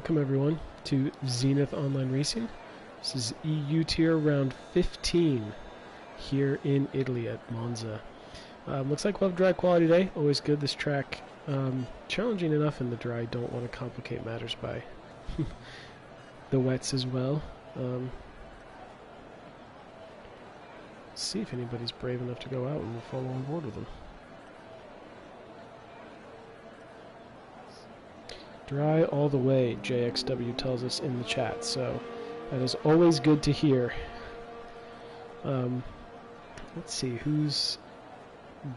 Welcome everyone to Zenith Online Racing. This is EU tier round 15 here in Italy at Monza. Looks like we'll have dry quality today. Always good. This track challenging enough in the dry. Don't want to complicate matters by the wets as well. Let's see if anybody's brave enough to go out and we'll follow on board with them. Dry all the way, JXW tells us in the chat, so that is always good to hear. Let's see who's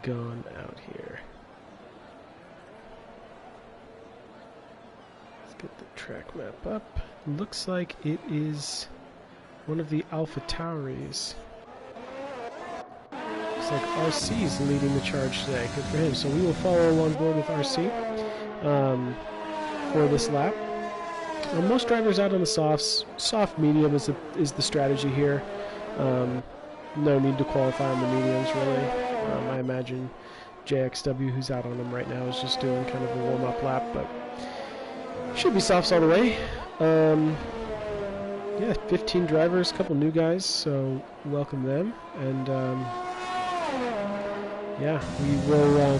gone out here. Let's get the track map up. Looks like it is one of the Alpha Tauris. Looks like RC's leading the charge today. Good for him. So we will follow on board with RC. For this lap. Most drivers out on the softs. Soft medium is the strategy here. No need to qualify on the mediums really. I imagine JXW, who's out on them right now, is just doing kind of a warm-up lap, but should be softs all the way. Yeah, 15 drivers, a couple new guys, so welcome them. And yeah, we will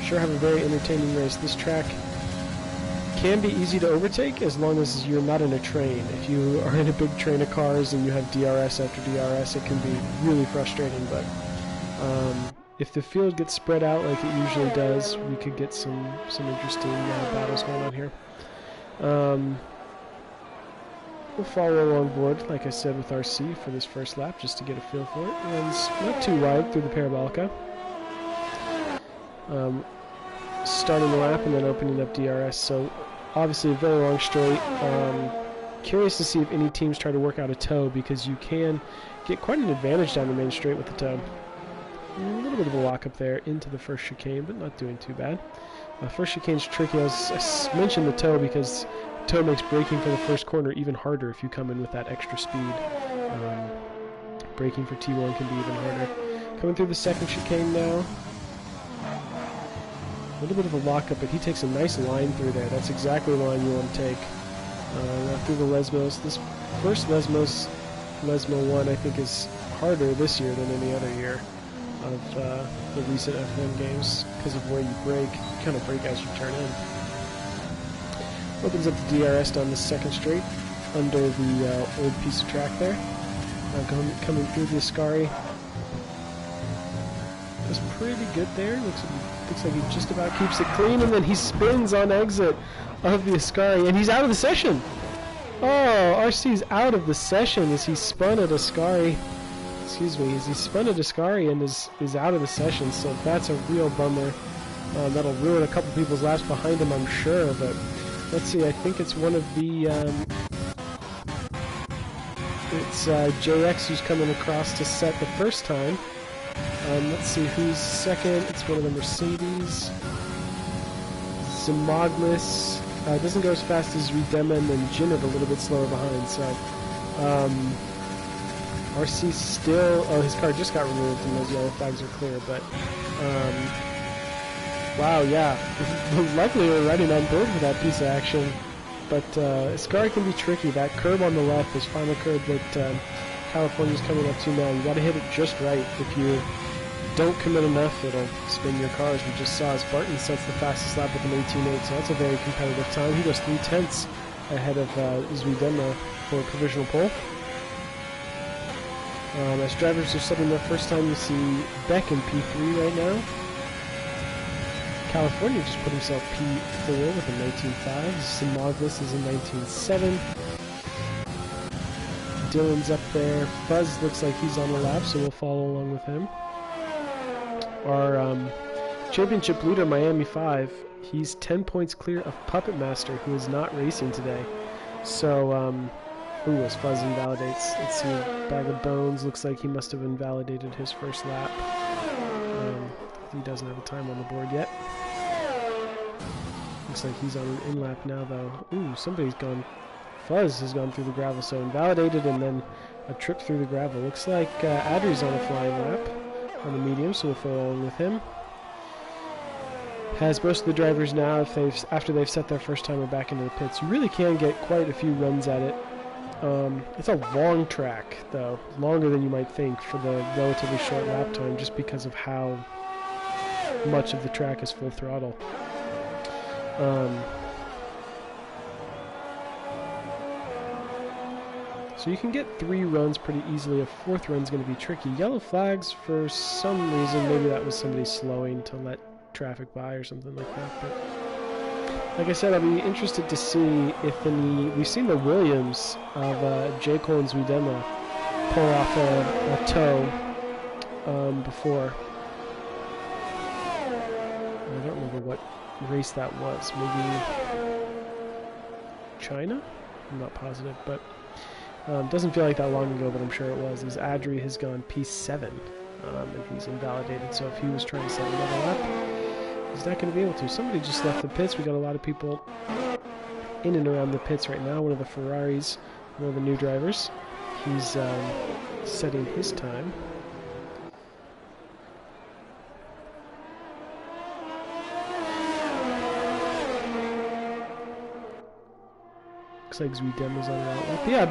sure have a very entertaining race. This track can be easy to overtake as long as you're not in a train. If you are in a big train of cars and you have DRS after DRS, it can be really frustrating, but if the field gets spread out like it usually does, we could get some interesting battles going on here. We'll follow on board, like I said, with RC for this first lap just to get a feel for it. And it's not too wide through the Parabolica. Starting the lap and then opening up DRS, so obviously a very long straight. Curious to see if any teams try to work out a toe, because you can get quite an advantage down the main straight with the toe. A little bit of a walk up there into the first chicane, but not doing too bad. First chicane's tricky. I mentioned the toe because toe makes braking for the first corner even harder if you come in with that extra speed. Braking for T1 can be even harder. Coming through the second chicane now. A little bit of a lockup, but he takes a nice line through there. That's exactly the line you want to take. Through the Lesmos. This first Lesmo 1, I think, is harder this year than any other year of the recent F1 games because of where you brake. You kind of brake as you turn in. Opens up the DRS down the second straight under the old piece of track there. Coming through the Ascari. Was pretty good there. Looks like he just about keeps it clean, and then he spins on exit of the Ascari, and he's out of the session. Oh, RC's out of the session as he spun at Ascari. Excuse me, as he spun at Ascari and is out of the session. So that's a real bummer. That'll ruin a couple people's laps behind him, I'm sure. But let's see. I think it's one of the it's JX who's coming across to set the first time. Let's see who's second. It's one of the Mercedes. Zamoglis doesn't go as fast as Redema, and then Jinnit a little bit slower behind. So RC still. Oh, his car just got removed, and those yellow flags are clear. But wow, yeah. Luckily, we're riding on board with that piece of action. But Ascari can be tricky. That curb on the left, this final curb that California's coming up to now, you got to hit it just right. If you don't commit enough, it'll spin your car, as we just saw, as Barton sets the fastest lap with an 18.8, so that's a very competitive time. He goes 3/10 ahead of Zwiedema for a provisional pole. As drivers are setting their first time, you see Beck in P3 right now. California just put himself P4 with a 19.5. Simoglis is a 19.7. Dylan's up there. Fuzz looks like he's on the lap, so we'll follow along with him. Our championship leader, Miami 5, he's 10 points clear of Puppet Master, who is not racing today. So, as Fuzz invalidates. Let's see, Bag of Bones looks like he must have invalidated his first lap. He doesn't have a time on the board yet. Looks like he's on an in-lap now, though. Ooh, somebody's gone. Fuzz has gone through the gravel, so invalidated and then a trip through the gravel. Looks like Adri's on a flying lap on the medium, so we'll follow along with him. has most of the drivers now, after they've set their first timer back into the pits. You really can get quite a few runs at it. It's a long track, though, longer than you might think for the relatively short lap time, just because of how much of the track is full throttle. So you can get 3 runs pretty easily. A 4th run's going to be tricky. Yellow flags, for some reason, maybe that was somebody slowing to let traffic by or something like that. But like I said, I'll be interested to see if we've seen the Williams of J. Cole and Zuidema pull off a tow before. I don't remember what race that was. Maybe China? I'm not positive, but doesn't feel like that long ago, but I'm sure it was. As Adri has gone P7, and he's invalidated, so if he was trying to set another lap, he's not going to be able to. Somebody just left the pits. We got a lot of people in and around the pits right now. One of the Ferraris, one of the new drivers, he's setting his time. Looks like Zuidema's on the outlap. Yeah,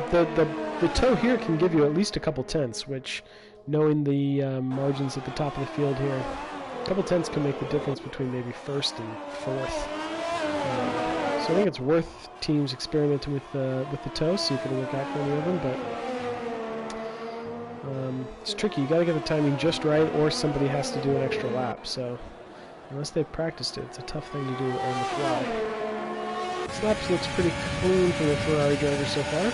the tow here can give you at least a couple tenths, which, knowing the margins at the top of the field here, a couple tenths can make the difference between maybe 1st and 4th. So I think it's worth teams experimenting with the tow, see if it'll work out for any of them. But it's tricky. You got to get the timing just right, or somebody has to do an extra lap. So unless they've practiced it, it's a tough thing to do on the fly. This lap looks pretty clean for the Ferrari driver so far.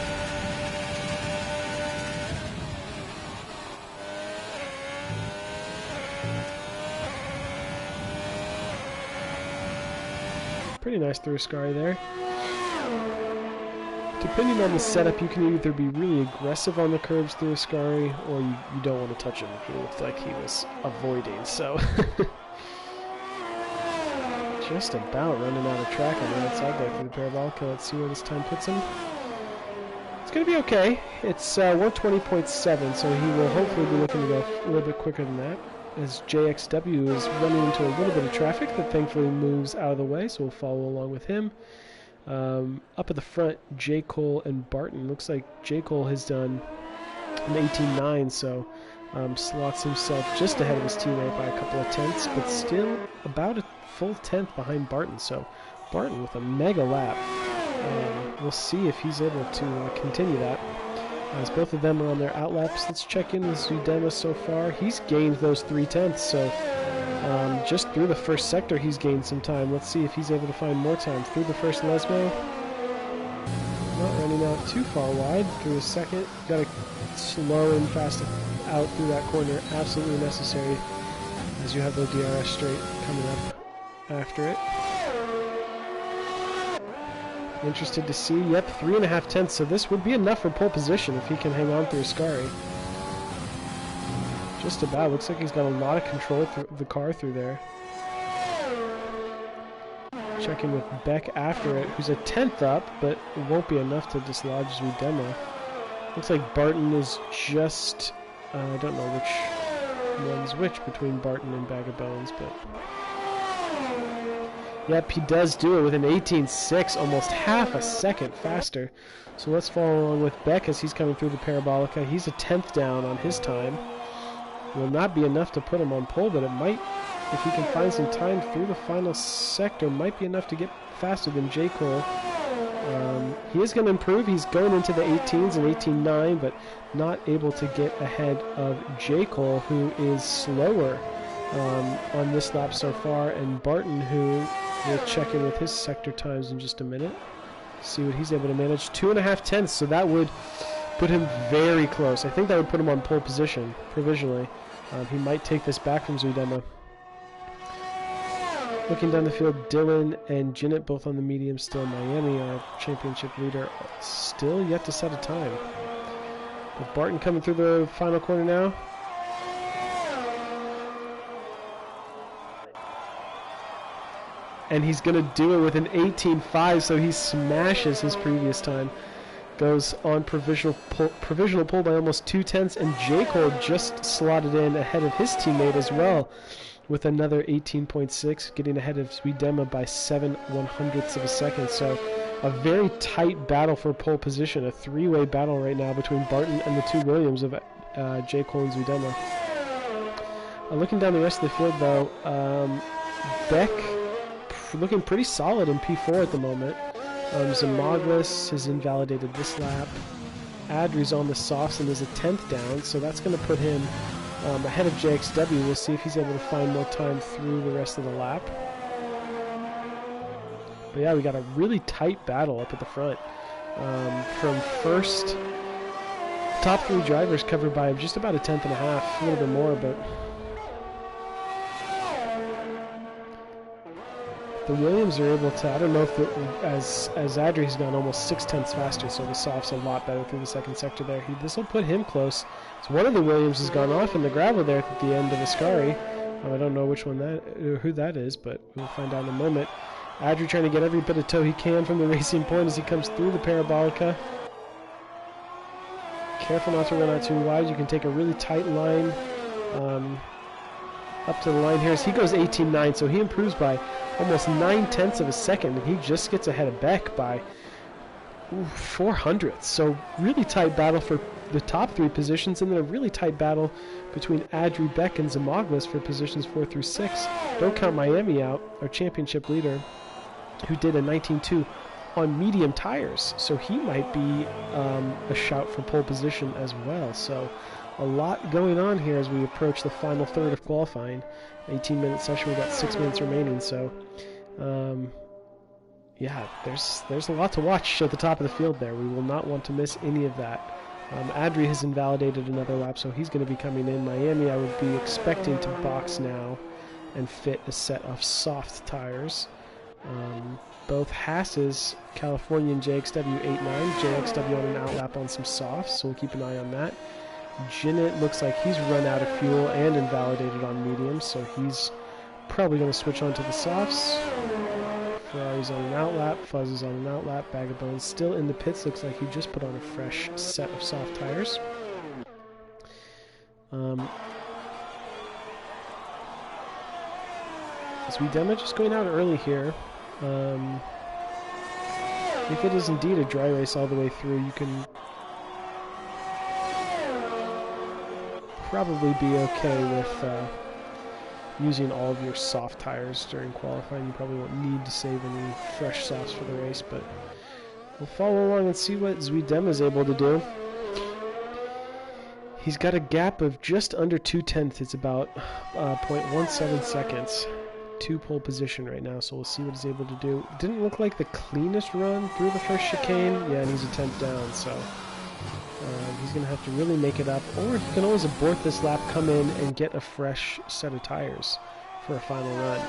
Pretty nice through Ascari there. Depending on the setup, you can either be really aggressive on the curbs through Ascari, or you don't want to touch him. He looked like he was avoiding, so... Just about running out of track on the outside there for the Parabolica. Let's see where this time puts him. It's going to be okay. It's 120.7, so he will hopefully be looking to go a little bit quicker than that, as JXW is running into a little bit of traffic that thankfully moves out of the way, so we'll follow along with him. Up at the front, J. Cole and Barton. Looks like J. Cole has done an 18.9, so slots himself just ahead of his teammate by a couple of tenths, but still about a full tenth behind Barton. So Barton with a mega lap. We'll see if he's able to continue that. As both of them are on their outlaps, let's check in with Zuidema so far. He's gained those 3 tenths, so just through the first sector he's gained some time. Let's see if he's able to find more time. Through the first Lesmo, not running out too far wide. Through the second, got to slow and fast out through that corner, absolutely necessary, as you have the DRS straight coming up after it. Interested to see, yep, 3.5 tenths, so this would be enough for pole position if he can hang on through Ascari. Just about. Looks like he's got a lot of control through the car through there. Checking with Beck after it, who's a tenth up, but it won't be enough to dislodge Zuidema. Looks like Barton is just... I don't know which one's which between Barton and Bag of Bones, but... Yep, he does do it with an 18.6, almost half a second faster. So let's follow along with Beck as he's coming through the Parabolica. He's a tenth down on his time. Will not be enough to put him on pole, but it might, if he can find some time through the final sector, might be enough to get faster than J. Cole. He is going to improve. He's going into the 18s and 18.9, but not able to get ahead of J. Cole, who is slower on this lap so far, and Barton, who will check in with his sector times in just a minute. See what he's able to manage. 2.5 tenths, so that would put him very close. I think that would put him on pole position, provisionally. He might take this back from Zuidema. Looking down the field, Dylan and Jinnit both on the medium still. Miami, our championship leader, still yet to set a time. With Barton coming through the final corner now. And he's going to do it with an 18.5, so he smashes his previous time. Goes on provisional pole by almost 2 tenths, and J. Cole just slotted in ahead of his teammate as well. with another 18.6, getting ahead of Zuidema by 7/100ths of a second. So a very tight battle for pole position, a three-way battle right now between Barton and the two Williams of J. Cole and Zuidema. Looking down the rest of the field, though, Beck looking pretty solid in P4 at the moment. Zamaglis has invalidated this lap. Adri's on the softs and is a 10th down, so that's going to put him ahead of JXW. We'll see if he's able to find more time through the rest of the lap. But yeah, we got a really tight battle up at the front. From first, top three drivers covered by just about a 10th and a half, a little bit more, but the Williams are able to, I don't know if, as Adri's gone almost 6/10ths faster, so the soft's a lot better through the second sector there. This will put him close. So one of the Williams has gone off in the gravel there at the end of Ascari. I don't know which one who that is, but we'll find out in a moment. Adri trying to get every bit of toe he can from the racing point as he comes through the Parabolica. Careful not to run out too wide. You can take a really tight line up to the line here as he goes 18.9, so he improves by almost 9/10ths of a second, and he just gets ahead of Beck by 400ths. So really tight battle for the top three positions, and then a really tight battle between Adri, Beck, and Zamaglis for positions 4 through 6. Don't count Miami out, our championship leader, who did a 19.2 on medium tires, so he might be a shout for pole position as well. So a lot going on here as we approach the final third of qualifying. 18-minute session, we've got 6 minutes remaining, so yeah, there's a lot to watch at the top of the field there. We will not want to miss any of that. Adri has invalidated another lap, so he's going to be coming in. Miami, I would be expecting to box now and fit a set of soft tires. Both Haas's California and JXW 8.9, JXW on an outlap on some softs, so we'll keep an eye on that. Jinnit looks like he's run out of fuel and invalidated on mediums, so he's probably going to switch on to the softs. Ferrari's on an outlap, Fuzz is on an outlap, Bag of Bones still in the pits, looks like he just put on a fresh set of soft tires. Zuidema just going out early here. If it is indeed a dry race all the way through, you can probably be okay with using all of your soft tires during qualifying. You probably won't need to save any fresh softs for the race, but we'll follow along and see what Zuidema is able to do. He's got a gap of just under 2/10. It's about 0.17 seconds to pole position right now, so we'll see what he's able to do. Didn't look like the cleanest run through the first chicane. Yeah, and he's a 10th down, so he's going to have to really make it up, or he can always abort this lap, come in, and get a fresh set of tires for a final run.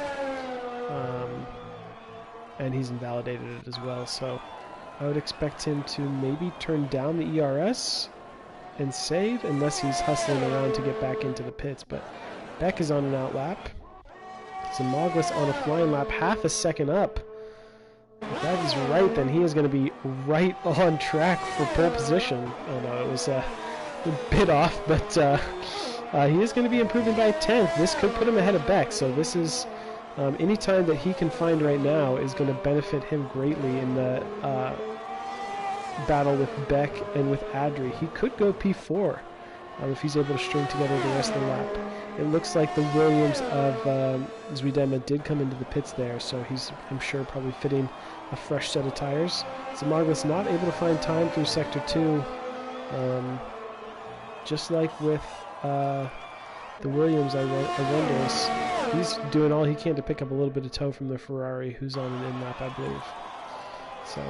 And he's invalidated it as well, so I would expect him to maybe turn down the ERS and save, unless he's hustling around to get back into the pits. But Beck is on an outlap. Zamaglis on a flying lap, half a second up. If that is right, then he is going to be right on track for pole position. Oh no, it was a bit off, but he is going to be improving by a 10th. This could put him ahead of Beck, so this is any time that he can find right now is going to benefit him greatly in the battle with Beck and with Adri. He could go P4 if he's able to string together the rest of the lap. It looks like the Williams of Zuidema did come into the pits there, so he's, I'm sure, probably fitting a fresh set of tires. Zamaglis not able to find time through Sector 2. Just like with the Williams, I wonder, he's doing all he can to pick up a little bit of toe from the Ferrari, who's on an in-lap, I believe. So,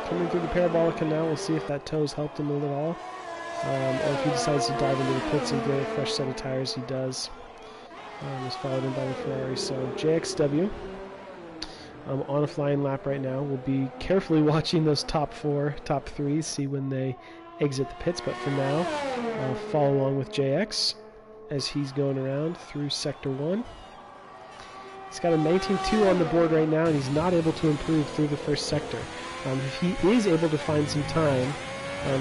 coming through the Parabolica now, we'll see if that toe's helped him at all. Or if he decides to dive into the pits and get a fresh set of tires, he does. He's followed in by the Ferrari. So JXW on a flying lap right now. We'll be carefully watching those top 3, see when they exit the pits. But for now, I'll follow along with JX as he's going around through Sector 1. He's got a 19.2 on the board right now, and he's not able to improve through the first sector. If he is able to find some time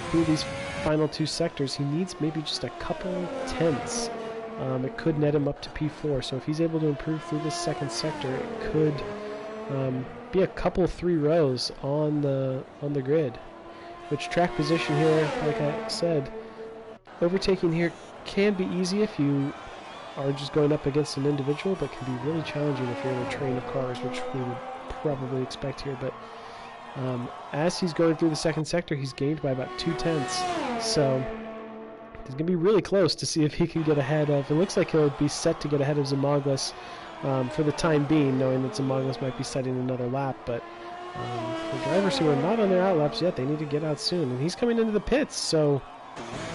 through these final 2 sectors, he needs maybe just a couple tenths it could net him up to P4. So if he's able to improve through this second sector, it could be a couple 3 rows on the grid. Which track position here, like I said, overtaking here can be easy if you are just going up against an individual, but can be really challenging if you're in a train of cars, which we would probably expect here. But as he's going through the second sector, he's gained by about 2/10. So he's going to be really close to see if he can get ahead of... It looks like he'll be set to get ahead of Zamaglis for the time being, knowing that Zamaglis might be setting another lap. But the drivers who are not on their out laps yet, they need to get out soon. And he's coming into the pits, so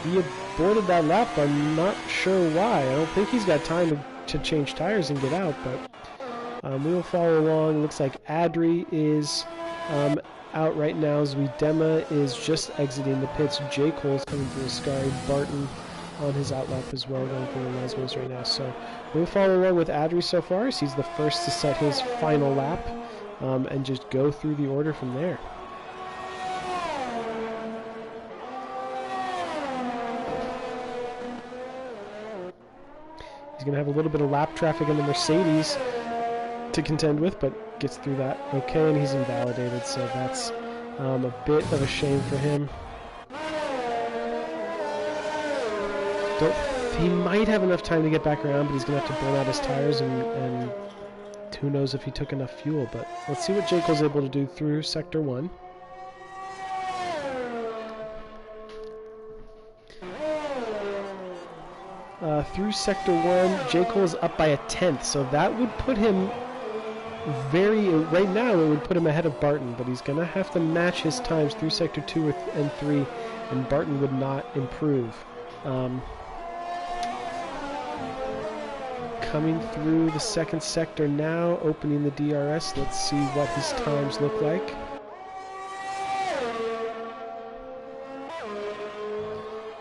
he aborted that lap. I'm not sure why. I don't think he's got time to change tires and get out, but we will follow along. Looks like Adri is out right now. Zuidema is just exiting the pits. J. Cole's coming through Ascari. Barton on his outlap as well, going through the Lesmos right now. So we'll follow along with Adri so far, as he's the first to set his final lap and just go through the order from there. He's going to have a little bit of lap traffic in the Mercedes to contend with, but gets through that okay, and he's invalidated, so that's a bit of a shame for him. He might have enough time to get back around, but he's going to have to burn out his tires, and who knows if he took enough fuel. But let's see what J. Cole's able to do through Sector 1. Through Sector 1, J. Cole is up by a 10th, so that would put him right now it would put him ahead of Barton, but he's going to have to match his times through Sector 2 and 3, and Barton would not improve. Coming through the second sector now, opening the DRS. Let's see what his times look like.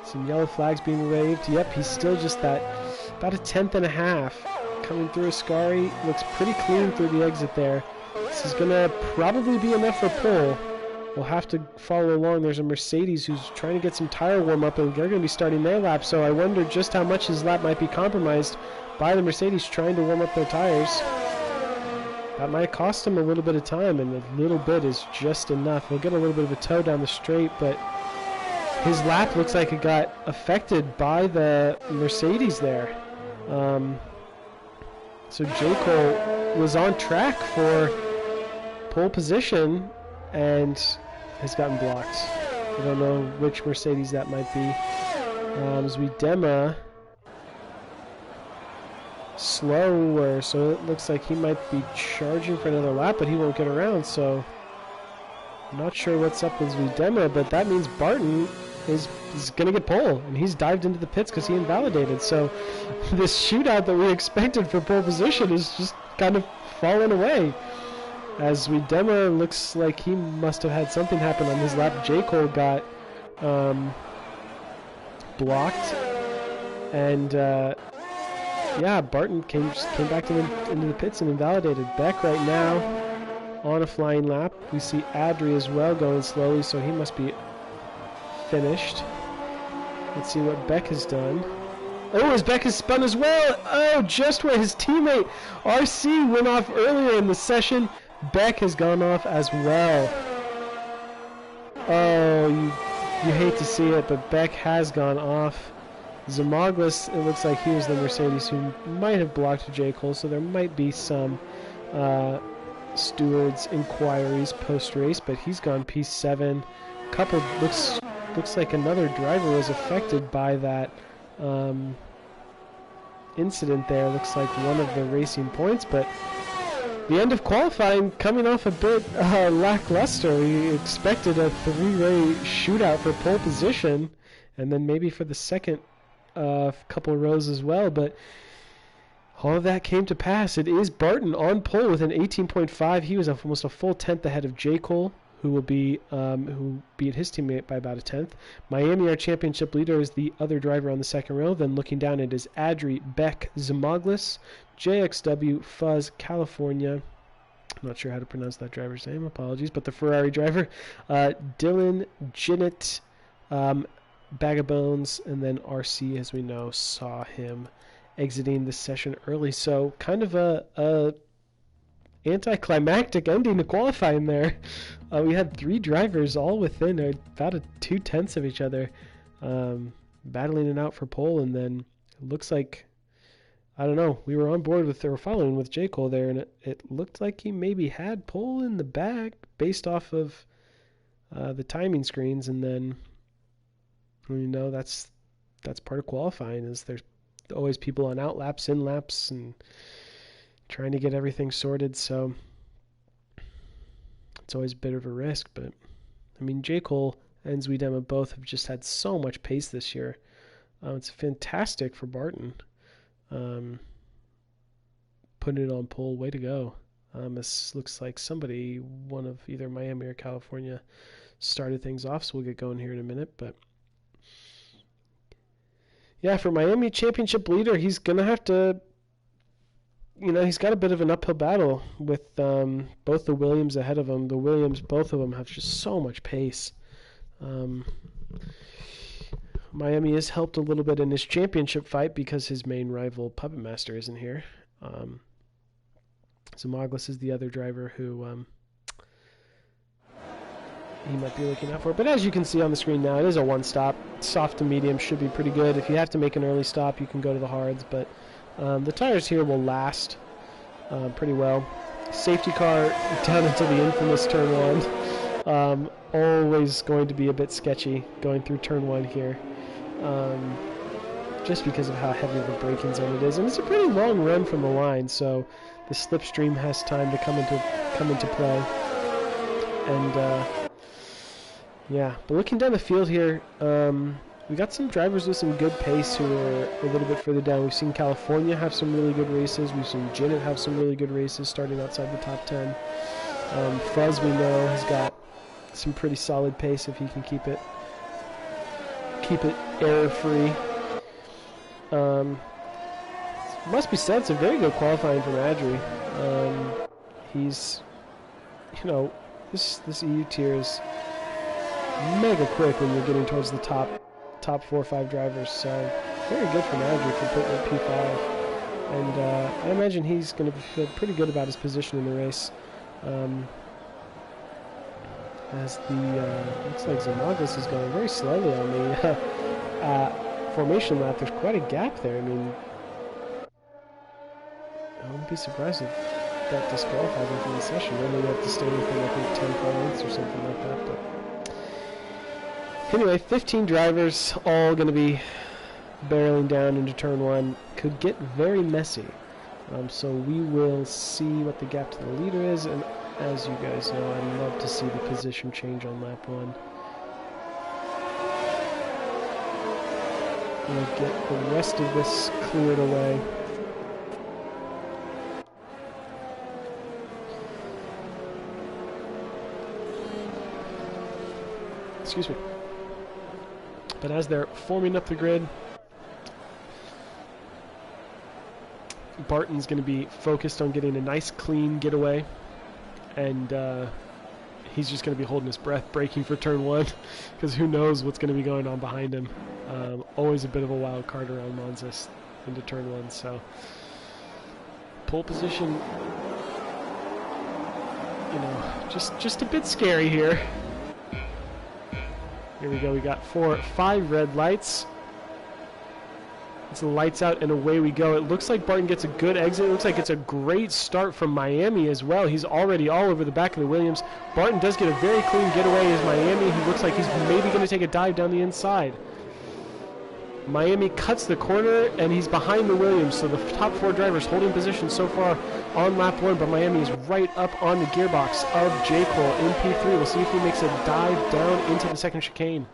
Some yellow flags being waved. Yep, he's still just that, about a 10th and a half. Coming through Ascari, looks pretty clean through the exit there. This is going to probably be enough for pole. We'll have to follow along. There's a Mercedes who's trying to get some tire warm up, and they're going to be starting their lap, so I wonder just how much his lap might be compromised by the Mercedes trying to warm up their tires. That might cost him a little bit of time, and a little bit is just enough. He'll get a little bit of a tow down the straight, but his lap looks like it got affected by the Mercedes there. So J. Cole was on track for pole position and has gotten blocked. I don't know which Mercedes that might be. Zuidema slower, so it looks like he might be charging for another lap, but he won't get around, so I'm not sure what's up with Zuidema, but that means Barton is going to get pole, and he's dived into the pits because he invalidated. So this shootout that we expected for pole position is just kind of fallen away, as Zuidema looks like he must have had something happen on his lap. J. Cole got blocked, and yeah, Barton came back into the pits and invalidated. Beck right now on a flying lap. We see Adri as well going slowly, so he must be finished. Let's see what Beck has done. Oh, his Beck has spun as well. Oh, just where his teammate RC went off earlier in the session, Beck has gone off as well. Oh, you hate to see it, but Beck has gone off. Zamaglis, it looks like he was the Mercedes who might have blocked J. Cole, so there might be some stewards inquiries post-race, but he's gone P7. Couple looks like another driver was affected by that incident there. Looks like one of the racing points, but the end of qualifying coming off a bit lackluster. We expected a three-way shootout for pole position, and then maybe for the second couple of rows as well, but all of that came to pass. It is Barton on pole with an 18.5. He was almost a full 10th ahead of J. Cole, who beat his teammate by about a 10th. Miami, our championship leader, is the other driver on the second row. Then looking down, it is Adri, Beck, Zamaglis, JXW, Fuzz, California. I'm not sure how to pronounce that driver's name. Apologies. But the Ferrari driver, Dylan, Jinnit, Bag of Bones, and then RC, as we know, saw him exiting this session early. So kind of a anticlimactic ending to qualifying there. We had 3 drivers all within about 2/10 of each other, battling it out for pole, and then it looks like, I don't know, we were on board with, or following with J. Cole there, and it looked like he maybe had pole in the bag based off of the timing screens, and then, that's part of qualifying, is there's always people on out laps, in laps, and trying to get everything sorted, so it's always a bit of a risk. But I mean, J. Cole and Zuidema both have just had so much pace this year. It's fantastic for Barton. Putting it on pole, way to go. This looks like somebody, one of either Miami or California, started things off, so we'll get going here in a minute. But yeah, for Miami championship leader, he's gonna have to, he's got a bit of an uphill battle with both the Williams ahead of him. The Williams, both of them have just so much pace. Miami is helped a little bit in his championship fight because his main rival, Puppet Master, isn't here. Zamaglis is the other driver who he might be looking out for. But as you can see on the screen now, it is a one-stop. Soft to medium should be pretty good. If you have to make an early stop, you can go to the hards. But the tires here will last pretty well. Safety car down into the infamous turn 1. Always going to be a bit sketchy going through turn 1 here. Just because of how heavy of a braking zone it is. And it's a pretty long run from the line, so the slipstream has time to come into play. And yeah, but looking down the field here, we got some drivers with some good pace who are a little bit further down. We've seen California have some really good races. We've seen Zenith have some really good races starting outside the top 10. Fuzz, we know, has got some pretty solid pace if he can keep it error-free. Must be said, it's a very good qualifying from Adri. He's, this EU tier is mega quick when you're getting towards the top 4 or 5 drivers, so very good from Adri for putting at P5. And I imagine he's going to feel pretty good about his position in the race. As the looks like Zamaglis is going very slowly on the formation lap. There's quite a gap there. I mean, I wouldn't be surprised if that disqualifies him from the session. Maybe you have to stay within, I think, 10 points or something like that. But anyway, 15 drivers, all going to be barreling down into turn 1. Could get very messy. So we will see what the gap to the leader is, and as you guys know, I love to see the position change on lap 1. We'll get the rest of this cleared away. Excuse me. But as they're forming up the grid, Barton's going to be focused on getting a nice clean getaway, and he's just going to be holding his breath, braking for turn 1, because who knows what's going to be going on behind him. Always a bit of a wild card around Monza into turn 1, so pole position, just a bit scary here. Here we go. We got 5 red lights. It's the lights out and away we go. It looks like Barton gets a good exit. It looks like it's a great start from Miami as well. He's already all over the back of the Williams. Barton does get a very clean getaway as Miami. He looks like he's maybe going to take a dive down the inside. Miami cuts the corner and he's behind the Williams. So the top 4 drivers holding position so far on lap 1, but Miami is right up on the gearbox of J. Cole in P3. We'll see if he makes a dive down into the second chicane.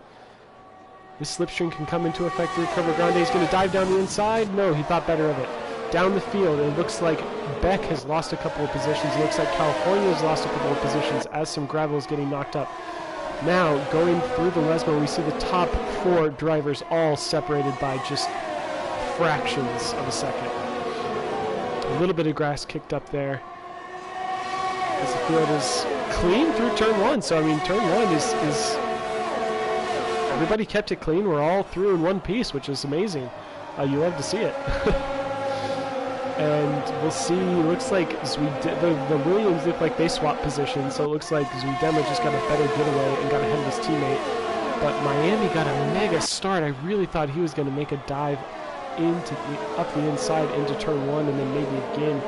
This slipstream can come into effect through Curva Grande. He's going to dive down the inside. No, he thought better of it. Down the field, it looks like Beck has lost a couple of positions. It looks like California has lost a couple of positions as some gravel is getting knocked up. Now, going through the Lesmo, we see the top 4 drivers all separated by just fractions of a second. A little bit of grass kicked up there. As the field is clean through turn 1. So, I mean, turn 1 is everybody kept it clean. We're all through in one piece, which is amazing. You love to see it. And we'll see. Looks like the Williams look like they swapped positions, so it looks like Zuidema just got a better getaway and got ahead of his teammate. But Miami got a mega start. I really thought he was going to make a dive up the inside into turn 1 and then maybe again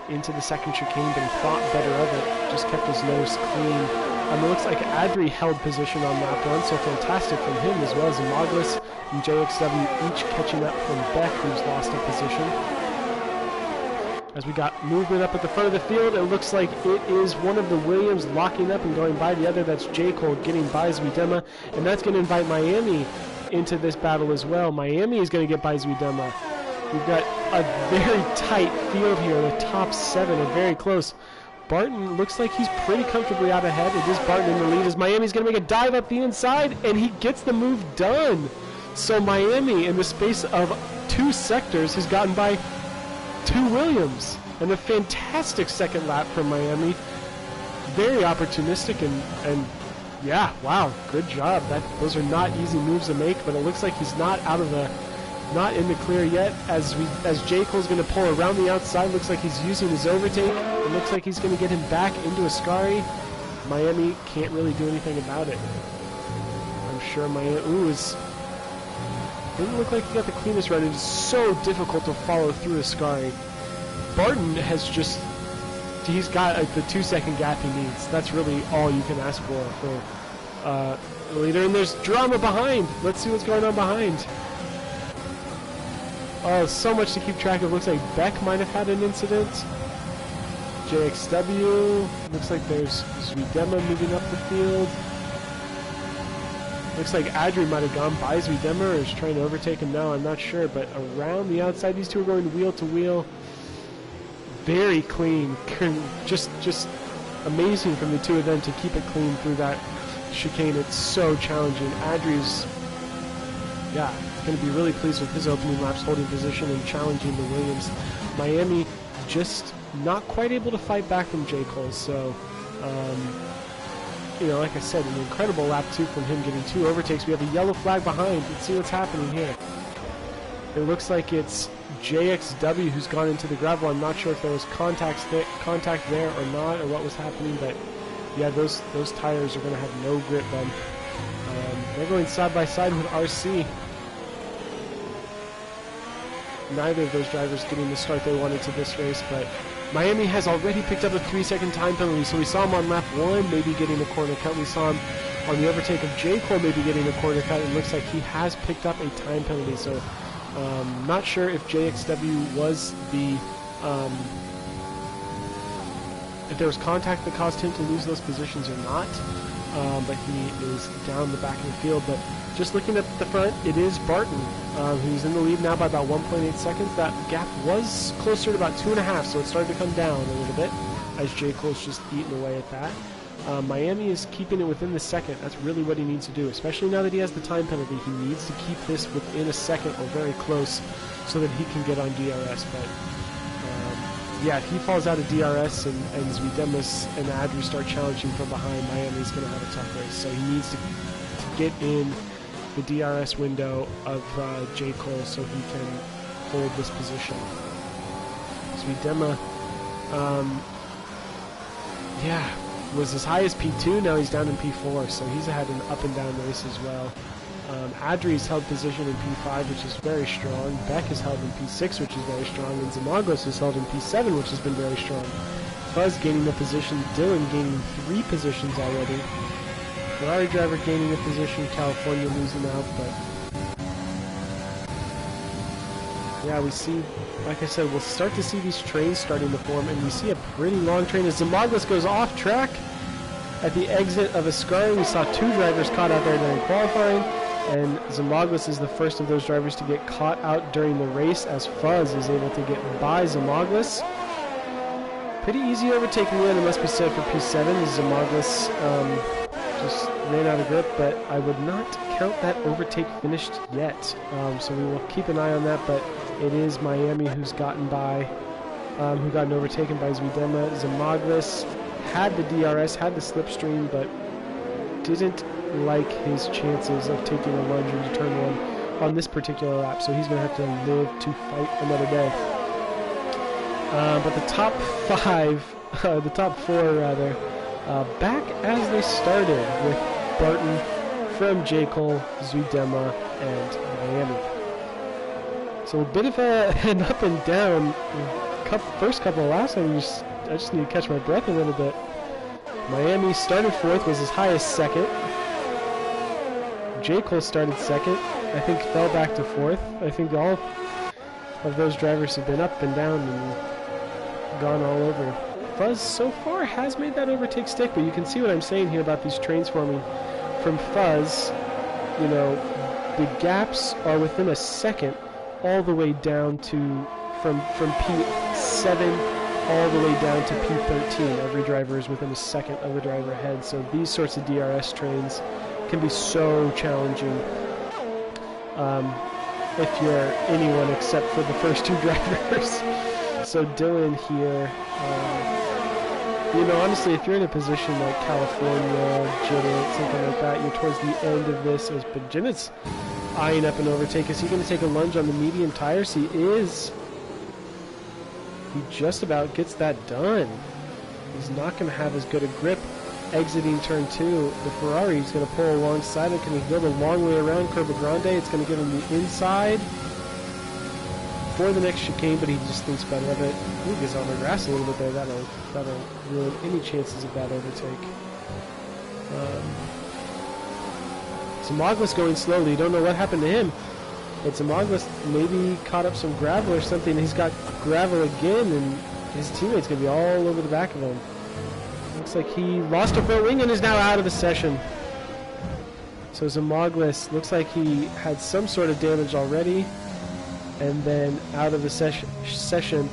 into the second chicane, but he thought better of it. Just kept his nose clean. It looks like Adri held position on lap 1, so fantastic from him as well as Zamaglis and JXW each catching up from Beck, who's lost a position. As we got movement up at the front of the field, it looks like it is one of the Williams locking up and going by the other. That's J. Cole getting by Zuidema, and that's going to invite Miami into this battle as well. Miami is going to get by Zuidema. We've got a very tight field here. The top 7 are very close. Barton looks like he's pretty comfortably out ahead. It is Barton in the lead as Miami's going to make a dive up the inside, and he gets the move done. So Miami, in the space of 2 sectors, has gotten by 2 Williams. And a fantastic second lap from Miami. Very opportunistic and yeah, wow, good job. Those are not easy moves to make, but it looks like he's not in the clear yet. As J. Cole's going to pull around the outside, looks like he's using his overtake. It looks like he's going to get him back into Ascari. Miami can't really do anything about it. I'm sure Miami doesn't look like he got the cleanest run. It is so difficult to follow through Ascari. Barton has he's got the 2-second gap he needs. That's really all you can ask for the leader. And there's drama behind. Let's see what's going on behind. Oh, so much to keep track of. Looks like Beck might have had an incident. JXW. Looks like there's Zuidema moving up the field. Looks like Adri might have gone by Zuidema or is trying to overtake him now. I'm not sure, but around the outside, these two are going wheel to wheel. Very clean. Just amazing from the two of them to keep it clean through that chicane. It's so challenging. Adri's, yeah, going to be really pleased with his opening laps, holding position and challenging the Williams. Miami just not quite able to fight back from J. Cole, so you know, like I said, an incredible lap 2 from him, getting 2 overtakes. We have a yellow flag behind. Let's see what's happening here. It looks like it's JXW who's gone into the gravel. I'm not sure if there was contact there or not, or what was happening, but yeah, those tires are going to have no grip then. They're going side by side with RC. Neither of those drivers getting the start they wanted to this race, but Miami has already picked up a 3-second time penalty, so we saw him on lap 1 maybe getting a corner cut. We saw him on the overtake of J. Cole maybe getting a corner cut. It looks like he has picked up a time penalty, so not sure if JXW was the if there was contact that caused him to lose those positions or not, but he is down the back of the field. But just looking at the front, it is Barton who's in the lead now by about 1.8 seconds. That gap was closer to about 2.5, so it started to come down a little bit as J. Cole's just eating away at that. Miami is keeping it within the second. That's really what he needs to do, especially now that he has the time penalty. He needs to keep this within a second or very close so that he can get on DRS. But yeah, if he falls out of DRS and Zuidema and Adri start challenging from behind, Miami's going to have a tough race. So he needs to get in the DRS window of J. Cole so he can hold this position. Zuidema, yeah, was as high as P2, now he's down in P4, so he's had an up and down race as well. Adri's held position in P5, which is very strong. Beck is held in P6, which is very strong, and Zamagos is held in P7, which has been very strong. Fuzz gaining a position, Dylan gaining 3 positions already. Ferrari driver gaining a position, California losing out, but yeah, we see, like I said, we'll start to see these trains starting to form, and we see a pretty long train as Zamagos goes off track at the exit of Ascari. We saw 2 drivers caught out there during qualifying, and Zamagos is the first of those drivers to get caught out during the race as Fuzz is able to get by Zamagos. Pretty easy overtake in the end, it must be said, for P7. Zamagos just ran out of grip, but I would not count that overtake finished yet. So we will keep an eye on that, but it is Miami who's gotten by, who got overtaken by Zuidema. Zamagos had the DRS, had the slipstream, but didn't like his chances of taking a lunge into turn 1 on this particular lap, so he's going to have to live to fight another day. But the top five, the top four rather, back as they started with Barton from J. Cole, Zuidema, and Miami. So a bit of an up and down. First couple of laps, I just need to catch my breath a little bit. Miami started fourth, was as high as second. J. Cole started second, I think fell back to fourth. I think all of those drivers have been up and down and gone all over. Fuzz so far has made that overtake stick, but you can see what I'm saying here about these trains forming. From Fuzz, you know, the gaps are within a second all the way down to, from P7 all the way down to P13. Every driver is within a second of the driver ahead, so these sorts of DRS trains can be so challenging if you're anyone except for the first two drivers. So Dylan here, you know, honestly, if you're in a position like California, Zenith, something like that, you're towards the end of this, but Zenith's eyeing up an overtake. Is he going to take a lunge on the medium tires? He is. He just about gets that done. He's not going to have as good a grip exiting turn 2. The Ferrari is going to pull alongside him. Can he go the long way around Curva Grande? It's going to give him the inside for the next chicane, but he just thinks better of it. He gets on the grass a little bit there. That'll ruin any chances of that overtake. Zamaglis going slowly. You don't know what happened to him. But Zamaglis maybe caught up some gravel or something. He's got gravel again, and his teammate's going to be all over the back of him. Looks like he lost a front wing and is now out of the session. So Zamaglis looks like he had some sort of damage already, and then out of the session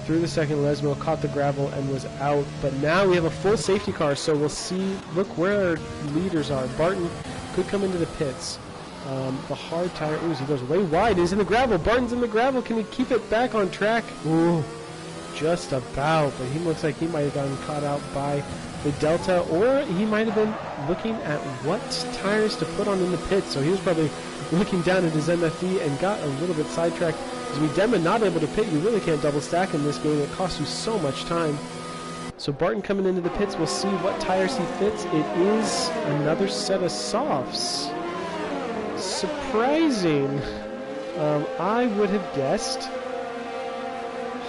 through the second Lesmo, caught the gravel and was out. But now we have a full safety car, so we'll see. Look where our leaders are. Barton could come into the pits. The hard tire, ooh, he goes way wide. He's in the gravel. Barton's in the gravel. Can he keep it back on track? Ooh, just about. But he looks like he might have gotten caught out by the Delta, or he might have been looking at what tires to put on in the pits. So he was probably looking down at his MFE and got a little bit sidetracked. Zuidema not able to pit. You really can't double stack in this game. It costs you so much time. So Barton coming into the pits. We'll see what tires he fits. It is another set of softs. Surprising. I would have guessed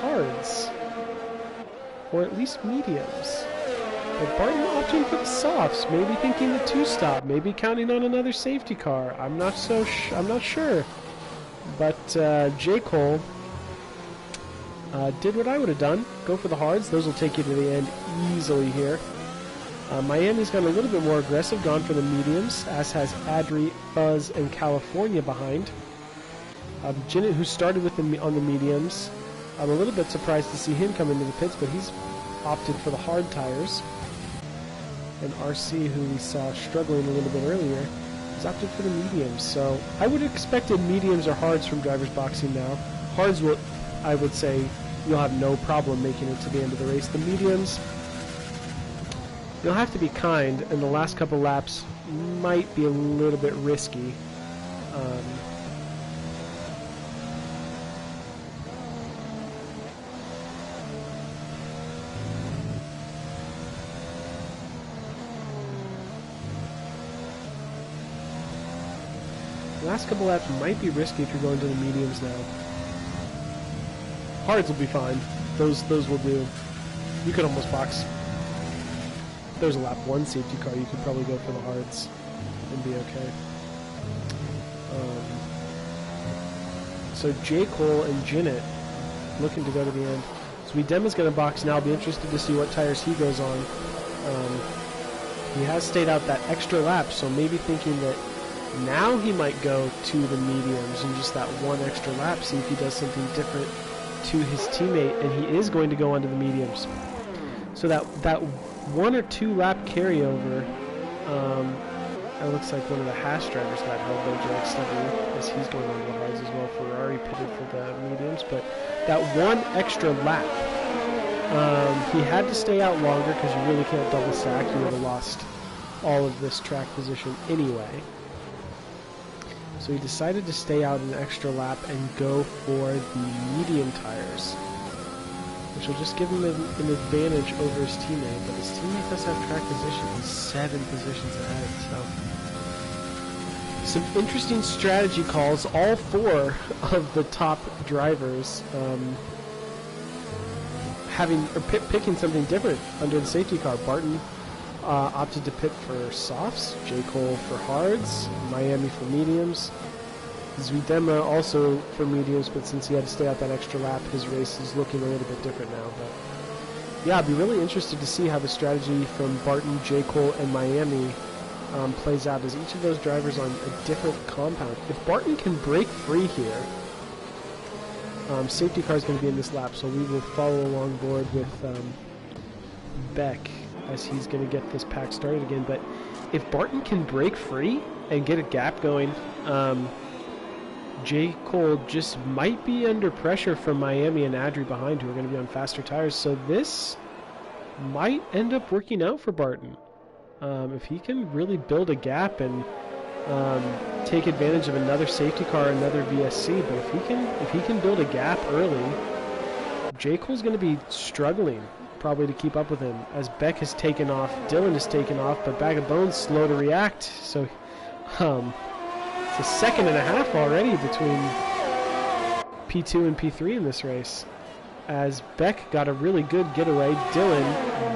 hards, or at least mediums. But Barton opting for the softs, maybe thinking the two-stop, maybe counting on another safety car. I'm not sure. But J. Cole did what I would have done. Go for the hards. Those will take you to the end easily here. Miami's gone a little bit more aggressive, gone for the mediums, as has Adri, Fuzz, and California behind. Zenith, who started with on the mediums, I'm a little bit surprised to see him come into the pits, but he's opted for the hard tires. And RC, who we saw struggling a little bit earlier, has opted for the mediums. So I would have expected mediums or hards from drivers boxing now. Hards will, I would say, you'll have no problem making it to the end of the race. The mediums, you'll have to be kind, and the last couple laps might be a little bit risky. The last couple laps might be risky if you're going to the mediums now. Hards will be fine. Those will do. You could almost box. If there's a lap 1 safety car, you could probably go for the hards and be okay. So J. Cole and Zenith looking to go to the end. Zuidema's going to box now. I'll be interested to see what tires he goes on. He has stayed out that extra lap, so maybe thinking that now he might go to the mediums and just that one extra lap, see if he does something different to his teammate, and he is going to go onto the mediums. So that 1 or 2 lap carryover, it looks like one of the Haas drivers got held by JXW, as he's going on the hards as well. Ferrari pitted for the mediums, but that 1 extra lap, he had to stay out longer because you really can't double stack. You would have lost all of this track position anyway. So he decided to stay out an extra lap and go for the medium tires. which will just give him an advantage over his teammate. But his teammate does have track position. He's 7 positions ahead, so some interesting strategy calls. All 4 of the top drivers picking something different under the safety car. Barton opted to pit for softs, J. Cole for hards, Miami for mediums, Zuidema also for mediums, but since he had to stay out that extra lap, his race is looking a little bit different now. But yeah, I'd be really interested to see how the strategy from Barton, J. Cole, and Miami plays out, as each of those drivers on a different compound. If Barton can break free here, safety car is going to be in this lap, so we will follow along board with Beck as he's going to get this pack started again. But if Barton can break free and get a gap going, J. Cole just might be under pressure from Miami and Adri behind, who are going to be on faster tires. So this might end up working out for Barton. If he can really build a gap and take advantage of another safety car, another VSC, but if he can build a gap early, J. Cole's going to be struggling probably to keep up with him, as Beck has taken off, Dylan has taken off, but Bag of Bones slow to react. So it's a second and a half already between P2 and P3 in this race, as Beck got a really good getaway. Dylan,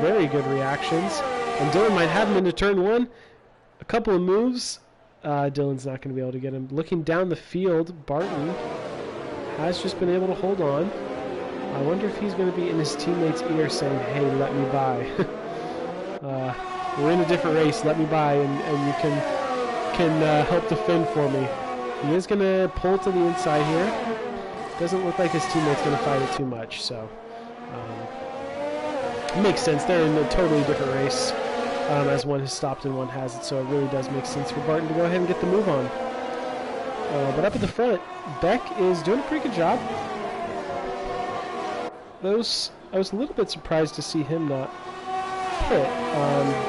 very good reactions, and Dylan might have him into turn 1. A couple of moves, Dylan's not going to be able to get him. Looking down the field, Barton has just been able to hold on. I wonder if he's going to be in his teammate's ear saying, hey, let me by. We're in a different race, let me by, and you can help defend for me. He is going to pull to the inside here. Doesn't look like his teammate's going to fight it too much, so it makes sense. They're in a totally different race, as one has stopped and one hasn't, so it really does make sense for Barton to go ahead and get the move on. But up at the front, Beck is doing a pretty good job. I was a little bit surprised to see him not pit.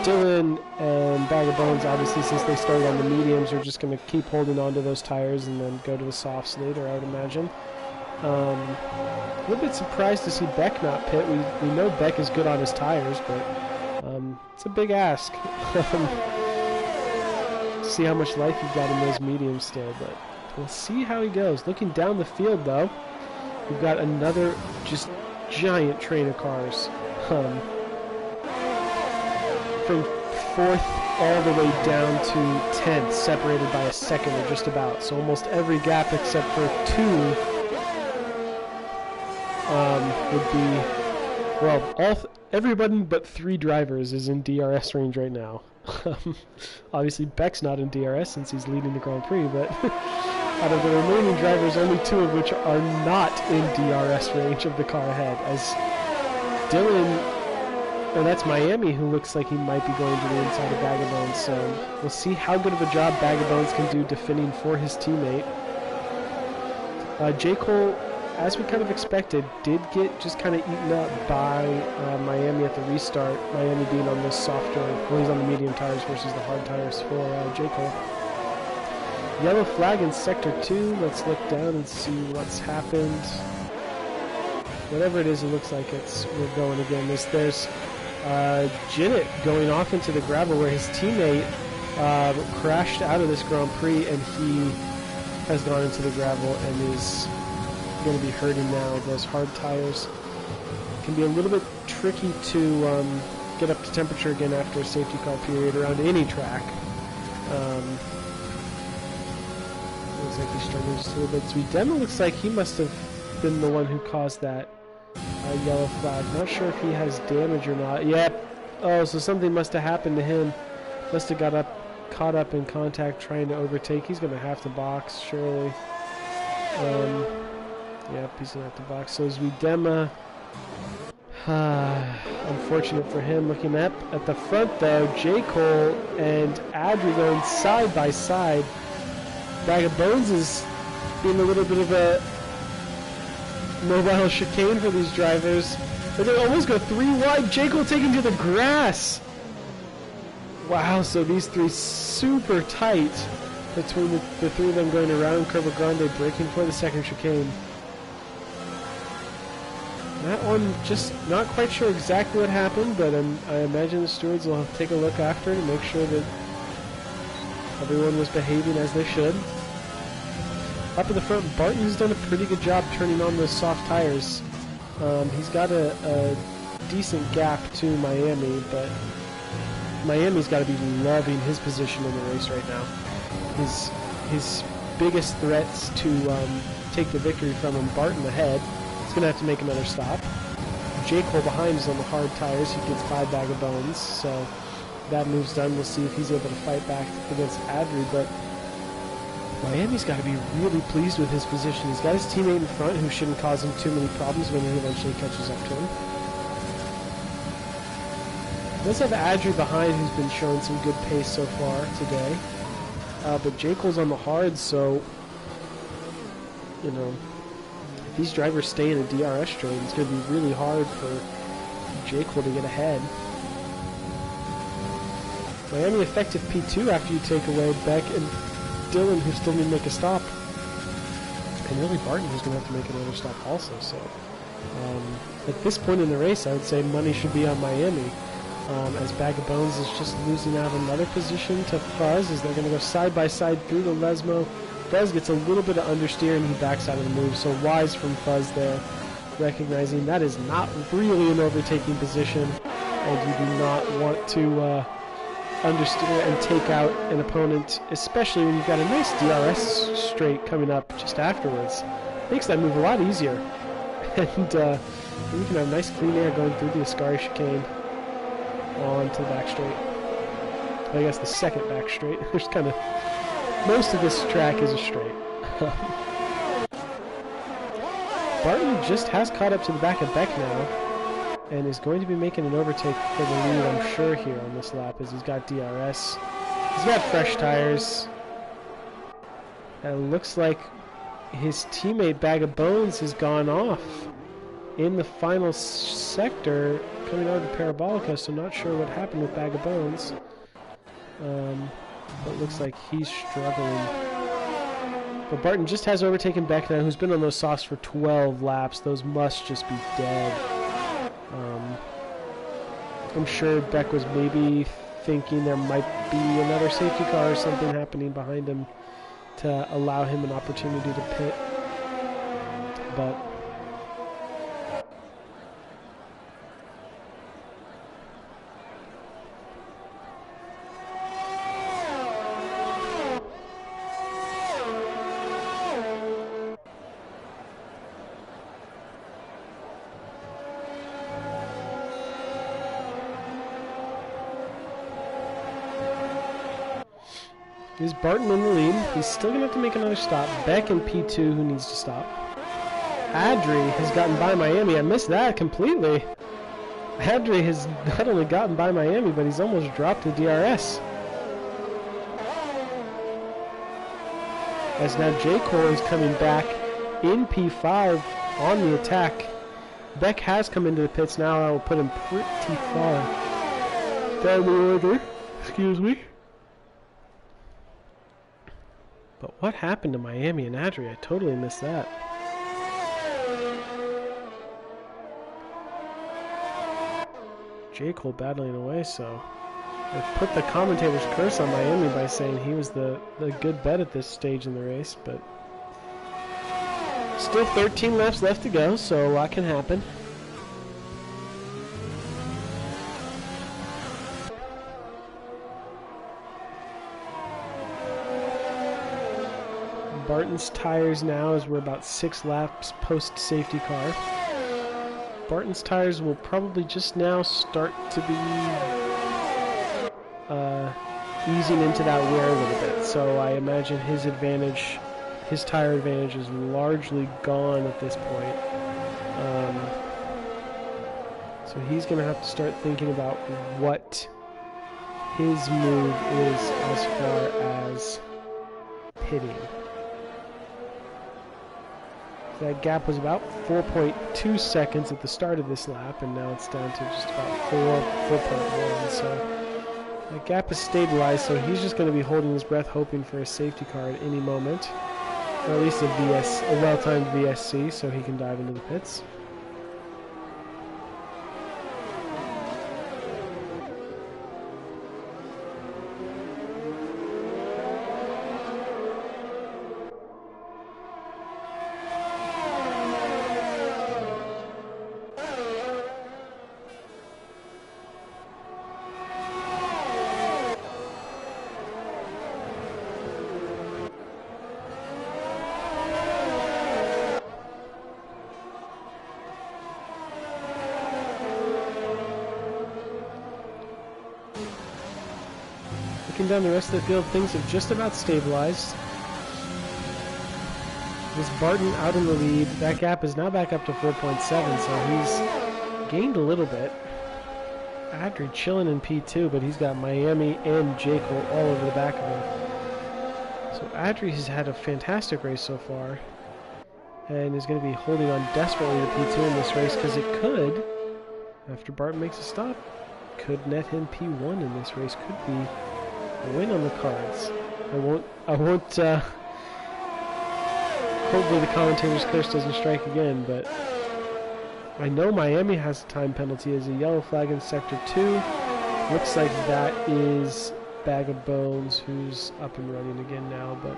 Dylan and Bag of Bones, obviously, since they started on the mediums, are just going to keep holding on to those tires and then go to the softs later, I would imagine. A little bit surprised to see Beck not pit. We know Beck is good on his tires, but it's a big ask. See how much life you've got in those mediums still, but we'll see how he goes. Looking down the field, though, we've got another just giant train of cars. From 4th all the way down to 10th, separated by a second or just about. So almost every gap except for 2 would be, well, everybody but 3 drivers is in DRS range right now. Obviously Beck's not in DRS since he's leading the Grand Prix, but out of the remaining drivers, only 2 of which are not in DRS range of the car ahead, as Dylan, or that's Miami, who looks like he might be going to the inside of Bag of Bones. So we'll see how good of a job Bag of Bones can do defending for his teammate. J. Cole, as we kind of expected, did get just kind of eaten up by Miami at the restart. Miami being on the softer, well, he's on the medium tires versus the hard tires for J. Cole. Yellow flag in Sector 2. Let's look down and see what's happened. Whatever it is, it looks like we're going again. There's Zenith going off into the gravel where his teammate crashed out of this Grand Prix, and he has gone into the gravel and is going to be hurting now. Those hard tires can be a little bit tricky to get up to temperature again after a safety car period around any track. Looks like he's struggling just a little bit. Zuidema looks like he must have been the one who caused that yellow flag. Not sure if he has damage or not. Yep. Oh, so something must have happened to him. Must have caught up in contact trying to overtake. He's going to have to box, surely. Yep, he's going to have to box. So Zuidema, unfortunate for him. Looking up at the front, though, J. Cole and Adri going side by side. Bag of Bones is being a little bit of a mobile chicane for these drivers. But they almost go 3 wide. J. Cole taking to the grass. Wow, so these 3 super tight between the 3 of them going around Curva Grande, breaking for the second chicane. That one, just not quite sure exactly what happened, but I imagine the stewards will take a look after to make sure that everyone was behaving as they should. Up at the front, Barton's done a pretty good job turning on those soft tires. He's got a decent gap to Miami, but Miami's got to be loving his position in the race right now. His biggest threats to take the victory from him, Barton ahead. He's going to have to make another stop. J. Cole behind is on the hard tires. He gets by Bag of Bones, so that move's done. We'll see if he's able to fight back against Adri, but Miami's got to be really pleased with his position. He's got his teammate in front who shouldn't cause him too many problems when he eventually catches up to him. He does have Adri behind, who's been showing some good pace so far today. But J. Cole's on the hard, so, you know, if these drivers stay in a DRS train, it's going to be really hard for J. Cole to get ahead. Miami effective P2 after you take away Beck and Dylan, who still need to make a stop. And really Barton, who's going to have to make another stop also. So at this point in the race, I would say money should be on Miami. As Bag of Bones is just losing out another position to Fuzz, as they're going to go side by side through the Lesmo. Fuzz gets a little bit of understeer and he backs out of the move, so wise from Fuzz there, recognizing that is not really an overtaking position, and you do not want to understeer and take out an opponent, especially when you've got a nice DRS straight coming up just afterwards. Makes that move a lot easier, and you can have nice clean air going through the Ascari chicane onto the back straight. I guess the second back straight. There's kind of most of this track is a straight. Barton just has caught up to the back of Beck now and is going to be making an overtake for the lead, I'm sure, here on this lap, as he's got DRS. He's got fresh tires. And it looks like his teammate Bag of Bones has gone off in the final sector coming out of the Parabolica, so not sure what happened with Bag of Bones. But it looks like he's struggling. But Barton just has overtaken Beck now, who's been on those softs for 12 laps. Those must just be dead. I'm sure Beck was maybe thinking there might be another safety car or something happening behind him to allow him an opportunity to pit. But is Barton in the lead. He's still going to have to make another stop. Beck in P2, who needs to stop. Adri has gotten by Miami. I missed that completely. Adri has not only gotten by Miami, but he's almost dropped the DRS. As now J. Cole is coming back in P5 on the attack. Beck has come into the pits now. I will put him pretty far down the order. Excuse me. But what happened to Miami and Adri? I totally missed that. J. Cole battling away, so I put the commentator's curse on Miami by saying he was the good bet at this stage in the race, but still 13 laps left to go, so a lot can happen. Barton's tires now, as we're about 6 laps post safety car. Barton's tires will probably just now start to be easing into that wear a little bit. So I imagine his advantage, his tire advantage, is largely gone at this point. So he's going to have to start thinking about what his move is as far as pitting. That gap was about 4.2 seconds at the start of this lap, and now it's down to just about 4.1. So that gap is stabilized, so he's just going to be holding his breath, hoping for a safety car at any moment, or at least a well-timed VSC, so he can dive into the pits. down the rest of the field, things have just about stabilized. This Barton out in the lead. That gap is now back up to 4.7, so he's gained a little bit. Adri chilling in P2, but he's got Miami and Jekyll all over the back of him. So Adri has had a fantastic race so far, and is going to be holding on desperately to P2 in this race, because it could, after Barton makes a stop, could net him P1 in this race. Could be a win on the cards. I won't hopefully the commentator's curse doesn't strike again, but I know Miami has a time penalty as a yellow flag in Sector 2. Looks like that is Bag of Bones, who's up and running again now, but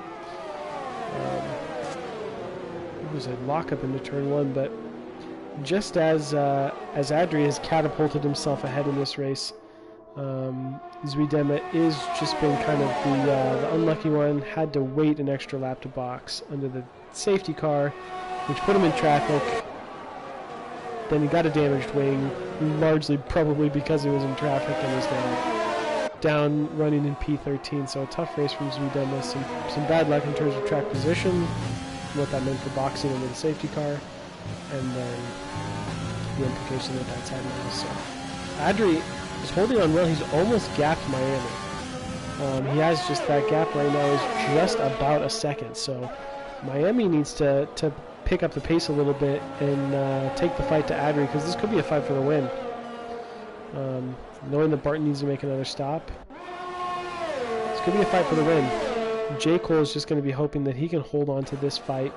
it was a lockup into Turn 1, but just as Adri has catapulted himself ahead in this race, Zuidema is just been kind of the unlucky one, had to wait an extra lap to box under the safety car, which put him in traffic. Then he got a damaged wing, largely probably because he was in traffic, and is now down running in P13. So a tough race from Zuidema, some bad luck in terms of track position, what that meant for boxing under the safety car, and then the implication that that's had now. So Adri is holding on well. He's almost gapped Miami. He has just that gap right now is just about a second. So Miami needs to pick up the pace a little bit and take the fight to Adri, because this could be a fight for the win. Knowing that Barton needs to make another stop, this could be a fight for the win. J. Cole is just going to be hoping that he can hold on to this fight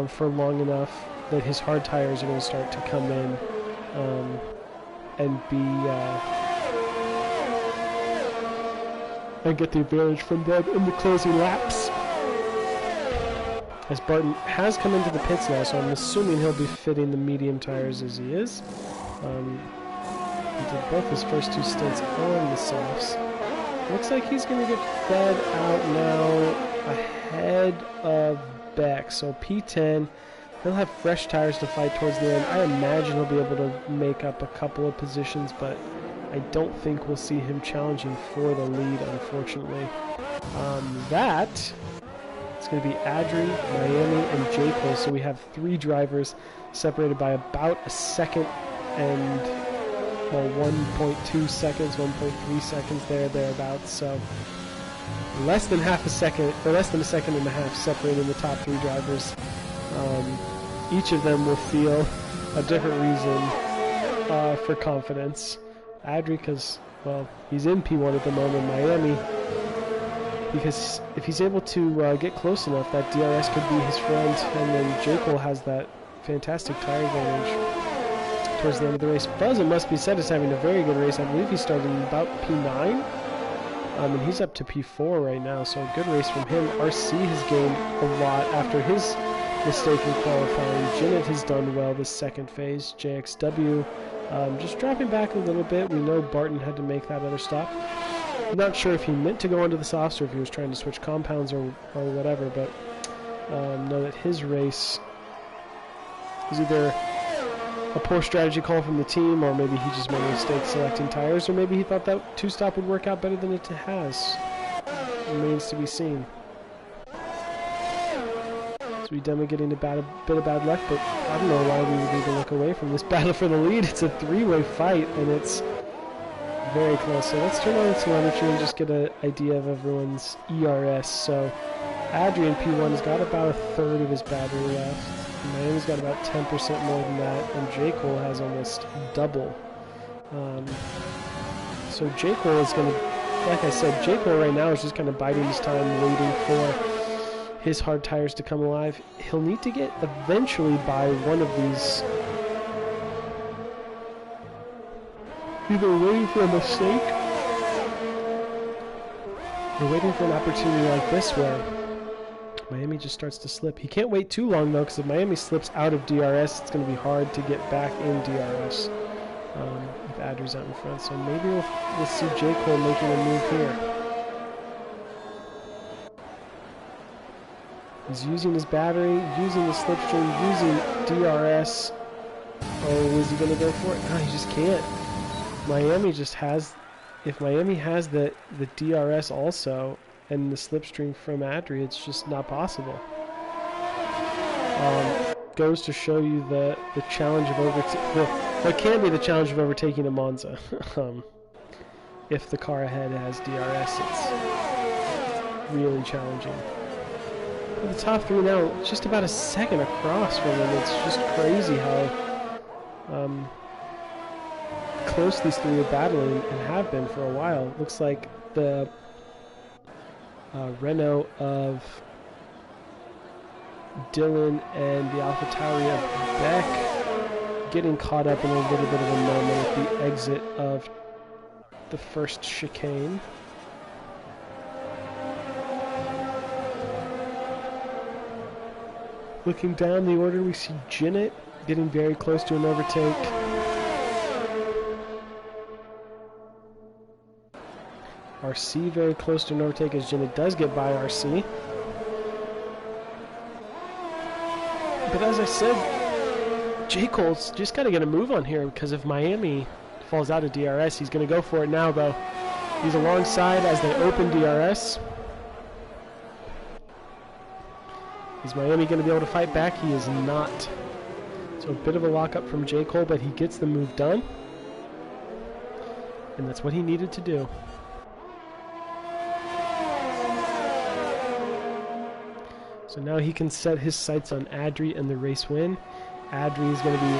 for long enough that his hard tires are going to start to come in and be and get the advantage from them in the closing laps. As Barton has come into the pits now, so I'm assuming he'll be fitting the medium tires as he is. He did both his first two stints on the softs. Looks like he's going to get fed out now ahead of Beck. So P10, he'll have fresh tires to fight towards the end. I imagine he'll be able to make up a couple of positions, but I don't think we'll see him challenging for the lead, unfortunately. It's going to be Adri, Miami, and J. Cole. So we have three drivers separated by about a second and, well, 1.2 seconds, 1.3 seconds thereabouts. So less than half a second, or less than a second and a half separating the top three drivers. Each of them will feel a different reason for confidence. Adri, because, well, he's in P1 at the moment. Miami, because if he's able to get close enough, that DRS could be his friend. And then J. Cole has that fantastic tire advantage towards the end of the race. Buzz, it must be said, is having a very good race. I believe he started in about P9. And he's up to P4 right now, so a good race from him. RC has gained a lot after his mistake in qualifying. Jinnit has done well this second phase. JXW just dropping back a little bit. We know Barton had to make that other stop. I'm not sure if he meant to go onto the softs or if he was trying to switch compounds or whatever, but know that his race was either a poor strategy call from the team, or maybe he just made a mistake selecting tires, or maybe he thought that two-stop would work out better than it has. Remains to be seen. So Zuidema getting a bit of bad luck, but I don't know why we would need to look away from this battle for the lead. It's a three-way fight, and it's very close. So let's turn on the telemetry and just get an idea of everyone's ERS. So Adrian P1 has got about a third of his battery left. Miami's got about 10% more than that, and J. Cole has almost double. So J. Cole is going to, like I said, J. Cole right now is just kind of biding his time, waiting for his hard tires to come alive. He'll need to get eventually by one of these, either waiting for a mistake or waiting for an opportunity like this where Miami just starts to slip. He can't wait too long, though, because if Miami slips out of DRS, it's going to be hard to get back in DRS if Adri's out in front. So maybe we'll see J. Cole making a move here. He's using his battery, using the slipstream, using DRS. Oh, is he going to go for it? No, he just can't. Miami just has if Miami has the DRS also and the slipstream from Adri, it's just not possible. Goes to show you the challenge of what can be the challenge of overtaking a Monza. If the car ahead has DRS, it's really challenging. But the top three now, just about a second across from them. It's just crazy how close these three are battling and have been for a while. Looks like the Renault of Dylan and the AlphaTauri of Beck getting caught up in a little bit of a moment at the exit of the first chicane. Looking down the order, we see Zenith getting very close to an overtake. RC very close to an overtake as Zenith does get by RC. But as I said, J. Cole's just got to get a move on here, because if Miami falls out of DRS, he's going to go for it now, though. He's alongside as they open DRS. Is Miami going to be able to fight back? He is not. So a bit of a lockup from J. Cole, but he gets the move done. And that's what he needed to do. So now he can set his sights on Adri and the race win. Adri is going to be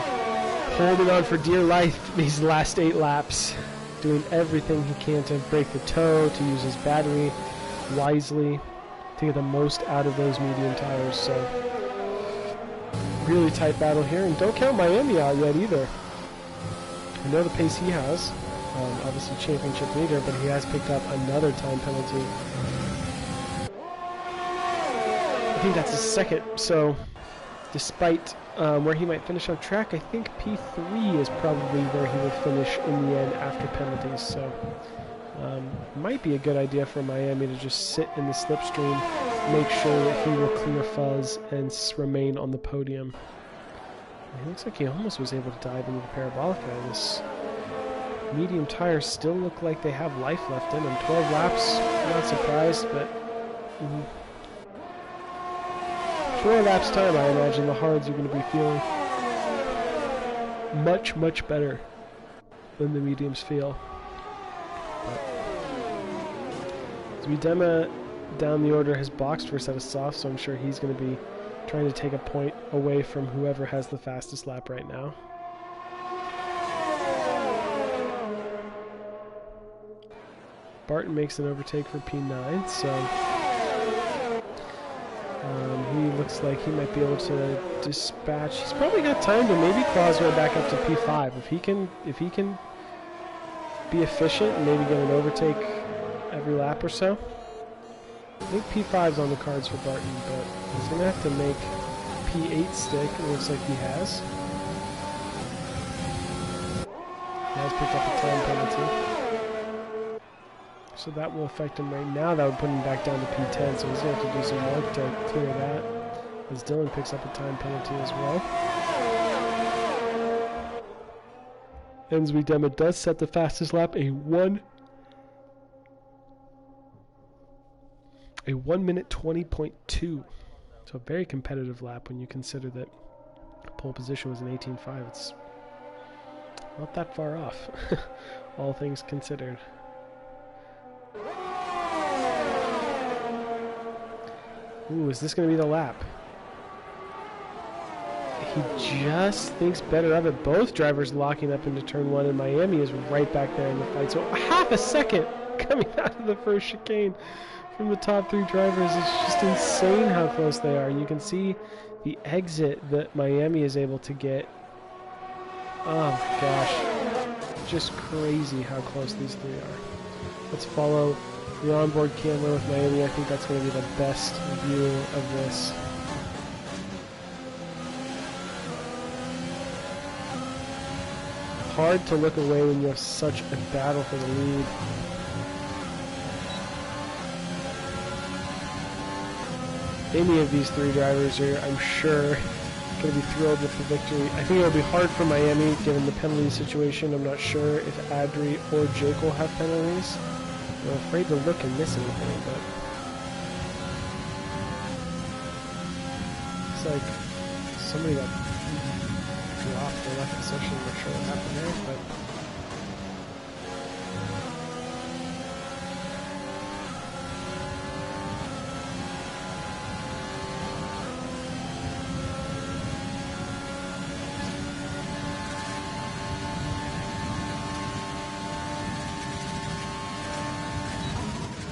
holding on for dear life these last 8 laps, doing everything he can to break the toe, to use his battery wisely, to get the most out of those medium tires. So really tight battle here, and don't count Miami out yet either. I know the pace he has, obviously championship leader, but he has picked up another time penalty. I think that's his second, so despite where he might finish on track, I think P3 is probably where he will finish in the end after penalties. So might be a good idea for Miami to just sit in the slipstream, make sure that he will clear fuzz and remain on the podium. It looks like he almost was able to dive into the parabolic there. This medium tires still look like they have life left in them. 12 laps, not surprised, but 4 laps time, I imagine the hards are going to be feeling much, much better than the mediums feel. Zwiedema down the order has boxed for a set of softs, so I'm sure he's going to be trying to take a point away from whoever has the fastest lap right now. Barton makes an overtake for P9, so he looks like he might be able to dispatch. He's probably got time to maybe claw his way back up to P5 if he can be efficient and maybe get an overtake every lap or so. I think P5's on the cards for Barton, but he's gonna have to make P8 stick. It looks like he has. He has picked up a time penalty, so that will affect him right now. That would put him back down to P10, so he's going to have to do some work to clear that, as Dylan picks up a time penalty as well. And Zwiedema does set the fastest lap, a 1 minute 20.2. So a very competitive lap when you consider that pole position was an 18.5. It's not that far off, all things considered. Ooh, is this going to be the lap? He just thinks better of it. Both drivers locking up into turn 1, and Miami is right back there in the fight. So half a second coming out of the first chicane from the top 3 drivers. It's just insane how close they are. You can see the exit that Miami is able to get. Oh my gosh. Just crazy how close these 3 are. Let's follow the onboard camera with Miami. I think that's going to be the best view of this. Hard to look away when you have such a battle for the lead. Any of these 3 drivers are, I'm sure, going to be thrilled with the victory. I think it'll be hard for Miami given the penalty situation. I'm not sure if Adri or Jake will have penalties. I'm afraid to look and miss anything, but it's like somebody got dropped or left the session. I'm not sure what happened there, but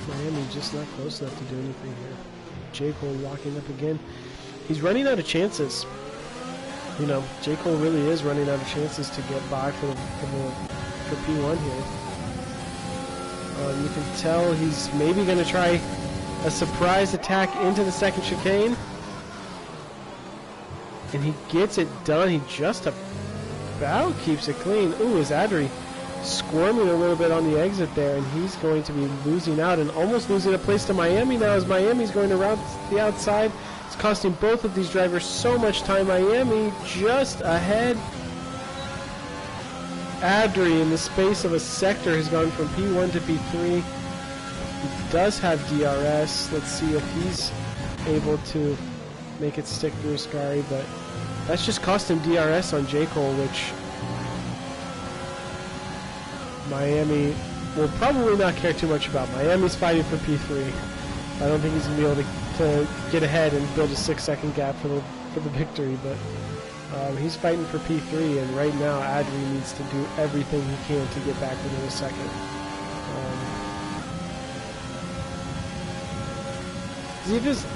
Miami just not close enough to do anything here. J. Cole locking up again. He's running out of chances. You know, J. Cole really is running out of chances to get by for P1 here. You can tell he's maybe going to try a surprise attack into the second chicane. And he gets it done. He just about keeps it clean. Ooh, is Adri squirming a little bit on the exit there, and he's going to be losing out and almost losing a place to Miami now as Miami's going around the outside. It's costing both of these drivers so much time. Miami just ahead. Adri, in the space of a sector, has gone from P1 to P3. He does have DRS. Let's see if he's able to make it stick through Ascari, but that's just cost him DRS on J. Cole, which Miami will probably not care too much about. Miami's fighting for P3. I don't think he's going to be able to get ahead and build a 6-second gap for the victory, but he's fighting for P3, and right now Adri needs to do everything he can to get back within a second.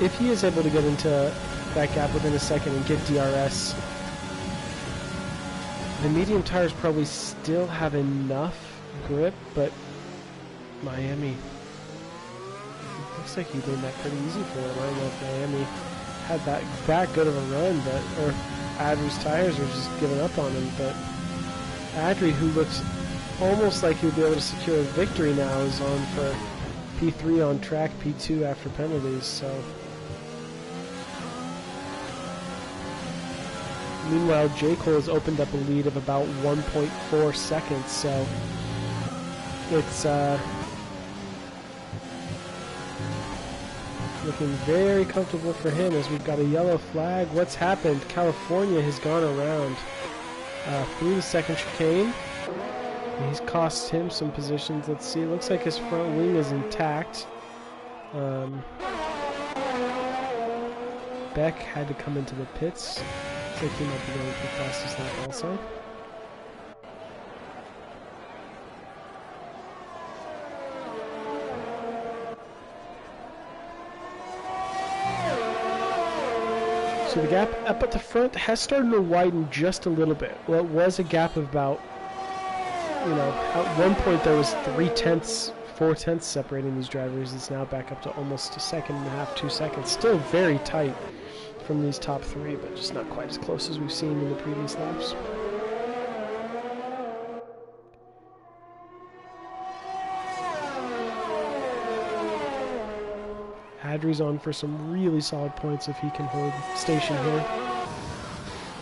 If he is able to get into that gap within a second and get DRS, the medium tires probably still have enough grip, but Miami, it looks like he made that pretty easy for him. I don't know if Miami had that good of a run, or Adri's tires are just giving up on him, but Adri, who looks almost like he would be able to secure a victory now, is on for P3 on track, P2 after penalties, so. Meanwhile, J. Cole has opened up a lead of about 1.4 seconds, so it's looking very comfortable for him as we've got a yellow flag. What's happened? California has gone around through the second chicane. He's cost him some positions. Let's see. It looks like his front wing is intact. Beck had to come into the pits. Looks like he might be going for fastest lap also. So the gap up at the front has started to widen just a little bit. Well, it was a gap of about, you know, at one point there was 4/10 separating these drivers. It's now back up to almost a second and a half, 2 seconds. Still very tight from these top three, but just not quite as close as we've seen in the previous laps. Adri's on for some really solid points if he can hold station here.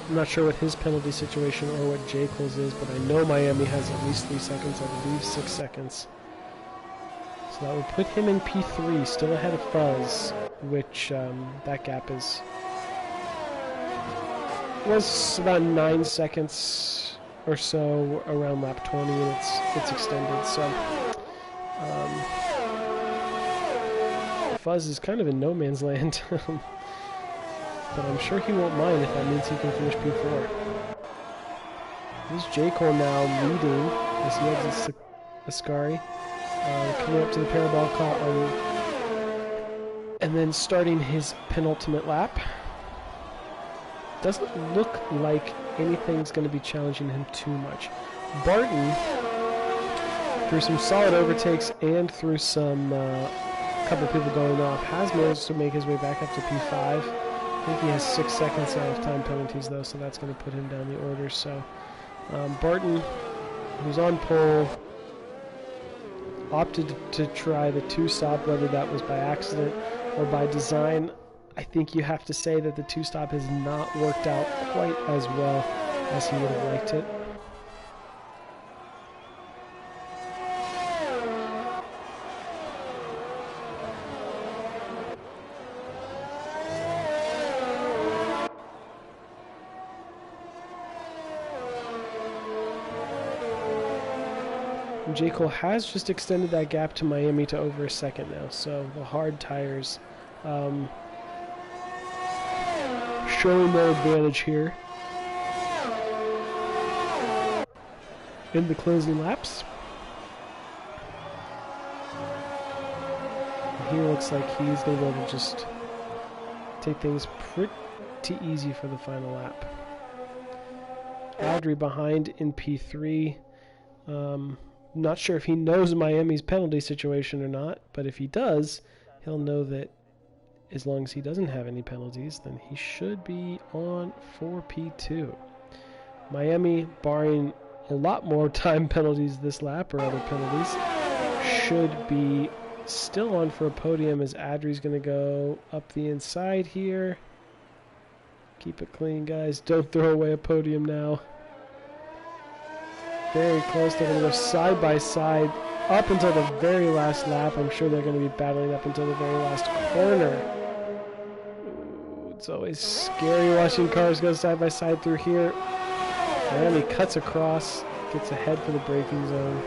I'm not sure what his penalty situation or what J. Cole's is, but I know Miami has at least 3 seconds, I believe 6 seconds. So that would put him in P3, still ahead of Fuzz, which that gap was about 9 seconds or so around lap 20, and it's extended. So Fuzz is kind of in no man's land. But I'm sure he won't mind if that means he can finish P4. Here's J. Cole now leading as he exits Ascari, coming up to the parabolic car and then starting his penultimate lap. Doesn't look like anything's going to be challenging him too much. Barton, through some solid overtakes and through some couple of people going off, has managed to make his way back up to P5. I think he has 6 seconds out of time penalties though, so that's going to put him down the order. So Barton, who's on pole, opted to try the 2-stop, whether that was by accident or by design. I think you have to say that the two-stop has not worked out quite as well as he would have liked it. J. Cole has just extended that gap to Miami to over a second now, so the hard tires showing their advantage here in the closing laps. Here looks like he's going to be able to just take things pretty easy for the final lap. Adri behind in P3. Not sure if he knows Miami's penalty situation or not, but if he does, he'll know that as long as he doesn't have any penalties, then he should be on for P2. Miami, barring a lot more time penalties this lap or other penalties, should be still on for a podium as Adri's going to go up the inside here. Keep it clean, guys. Don't throw away a podium now. Very close. They're going to go side by side up until the very last lap. I'm sure they're going to be battling up until the very last corner. Ooh, it's always scary watching cars go side by side through here. And he cuts across, gets ahead for the braking zone.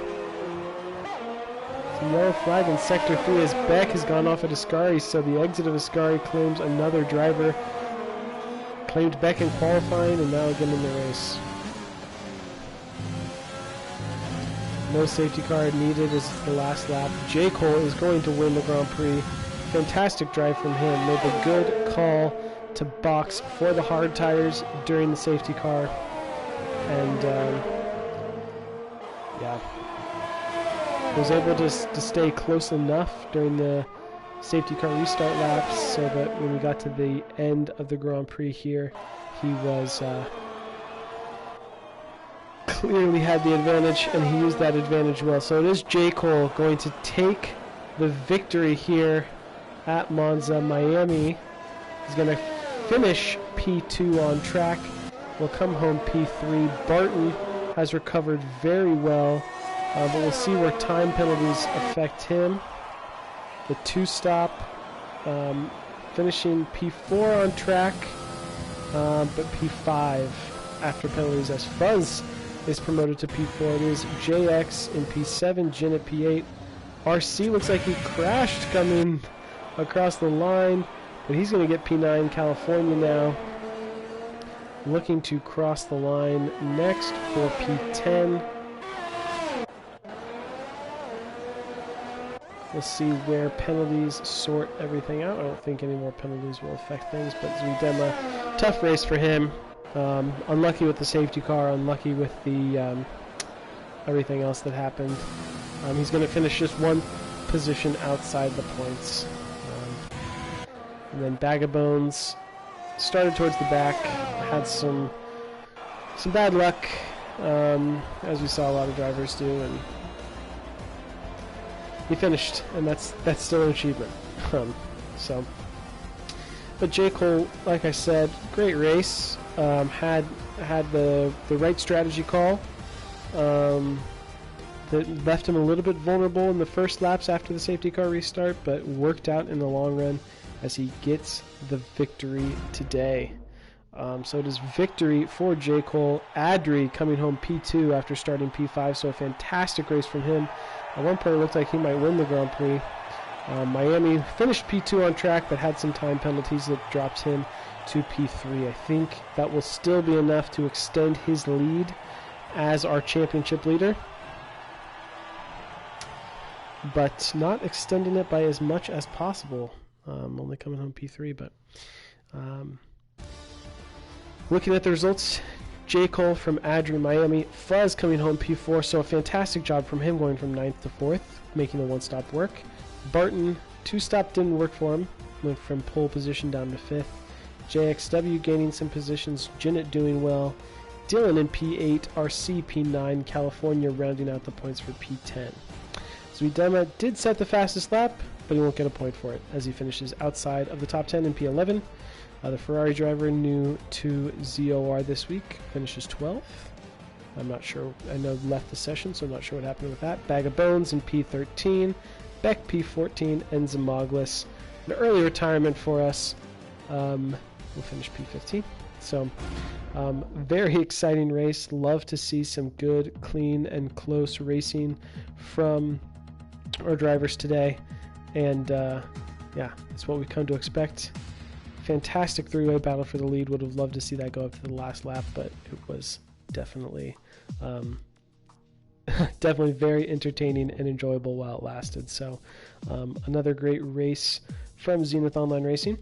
It's a yellow flag in Sector 3 as Beck has gone off at Ascari, so the exit of Ascari claims another driver. Claimed Beck in qualifying and now again in the race. No safety car needed as the last lap. J. Cole is going to win the Grand Prix. Fantastic drive from him. Made the good call to box for the hard tires during the safety car. And, yeah. Was able to stay close enough during the safety car restart laps so that when we got to the end of the Grand Prix here, he was... clearly had the advantage, and he used that advantage well. So it is J. Cole going to take the victory here at Monza. Miami is going to finish P2 on track. Will come home P3. Barton has recovered very well, but we'll see where time penalties affect him. The two-stop finishing P4 on track, but P5 after penalties as Fuzz is promoted to P4. It is JX in P7, Jin at P8. RC looks like he crashed coming across the line, but he's going to get P9. California now looking to cross the line next for P10. We'll see where penalties sort everything out. I don't think any more penalties will affect things, but Zuidema, tough race for him. Unlucky with the safety car, unlucky with the everything else that happened. He's going to finish just one position outside the points. And then Bag of Bones started towards the back, had some bad luck, as we saw a lot of drivers do, and he finished, and that's still an achievement. But J. Cole, like I said, great race. Had the right strategy call that left him a little bit vulnerable in the first laps after the safety car restart, but worked out in the long run as he gets the victory today. So it is victory for J. Cole. Adri coming home P2 after starting P5, so a fantastic race from him. At one point it looked like he might win the Grand Prix. Miami finished P2 on track, but had some time penalties that dropped him to P3. I think that will still be enough to extend his lead as our championship leader, but not extending it by as much as possible. Only coming home P3, but looking at the results, J. Cole from Adri Miami, Fuzz coming home P4, so a fantastic job from him going from 9th to 4th, making the one-stop work. Barton, two-stop didn't work for him, went from pole position down to 5th. JXW gaining some positions, Jinnit doing well, Dylan in P8, RC P9, California rounding out the points for P10. Zuidema did set the fastest lap, but he won't get a point for it as he finishes outside of the top 10 in P11. The Ferrari driver new to ZOR this week finishes 12th. I'm not sure. I know left the session, so I'm not sure what happened with that. Bag of Bones in P13. Beck P14 and Zamoglis. An early retirement for us. We'll finish P15. So, very exciting race. Love to see some good, clean, and close racing from our drivers today. And, yeah, that's what we've come to expect. Fantastic three-way battle for the lead. Would have loved to see that go up to the last lap, but it was definitely definitely very entertaining and enjoyable while it lasted. So another great race from Zenith Online Racing.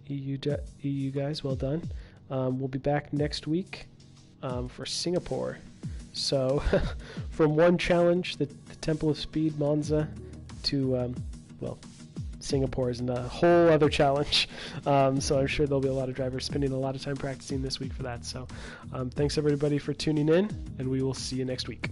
EU guys, well done. We'll be back next week for Singapore. So from one challenge, the Temple of Speed, Monza, to, well, Singapore is a whole other challenge. So I'm sure there'll be a lot of drivers spending a lot of time practicing this week for that. So thanks everybody for tuning in, and we will see you next week.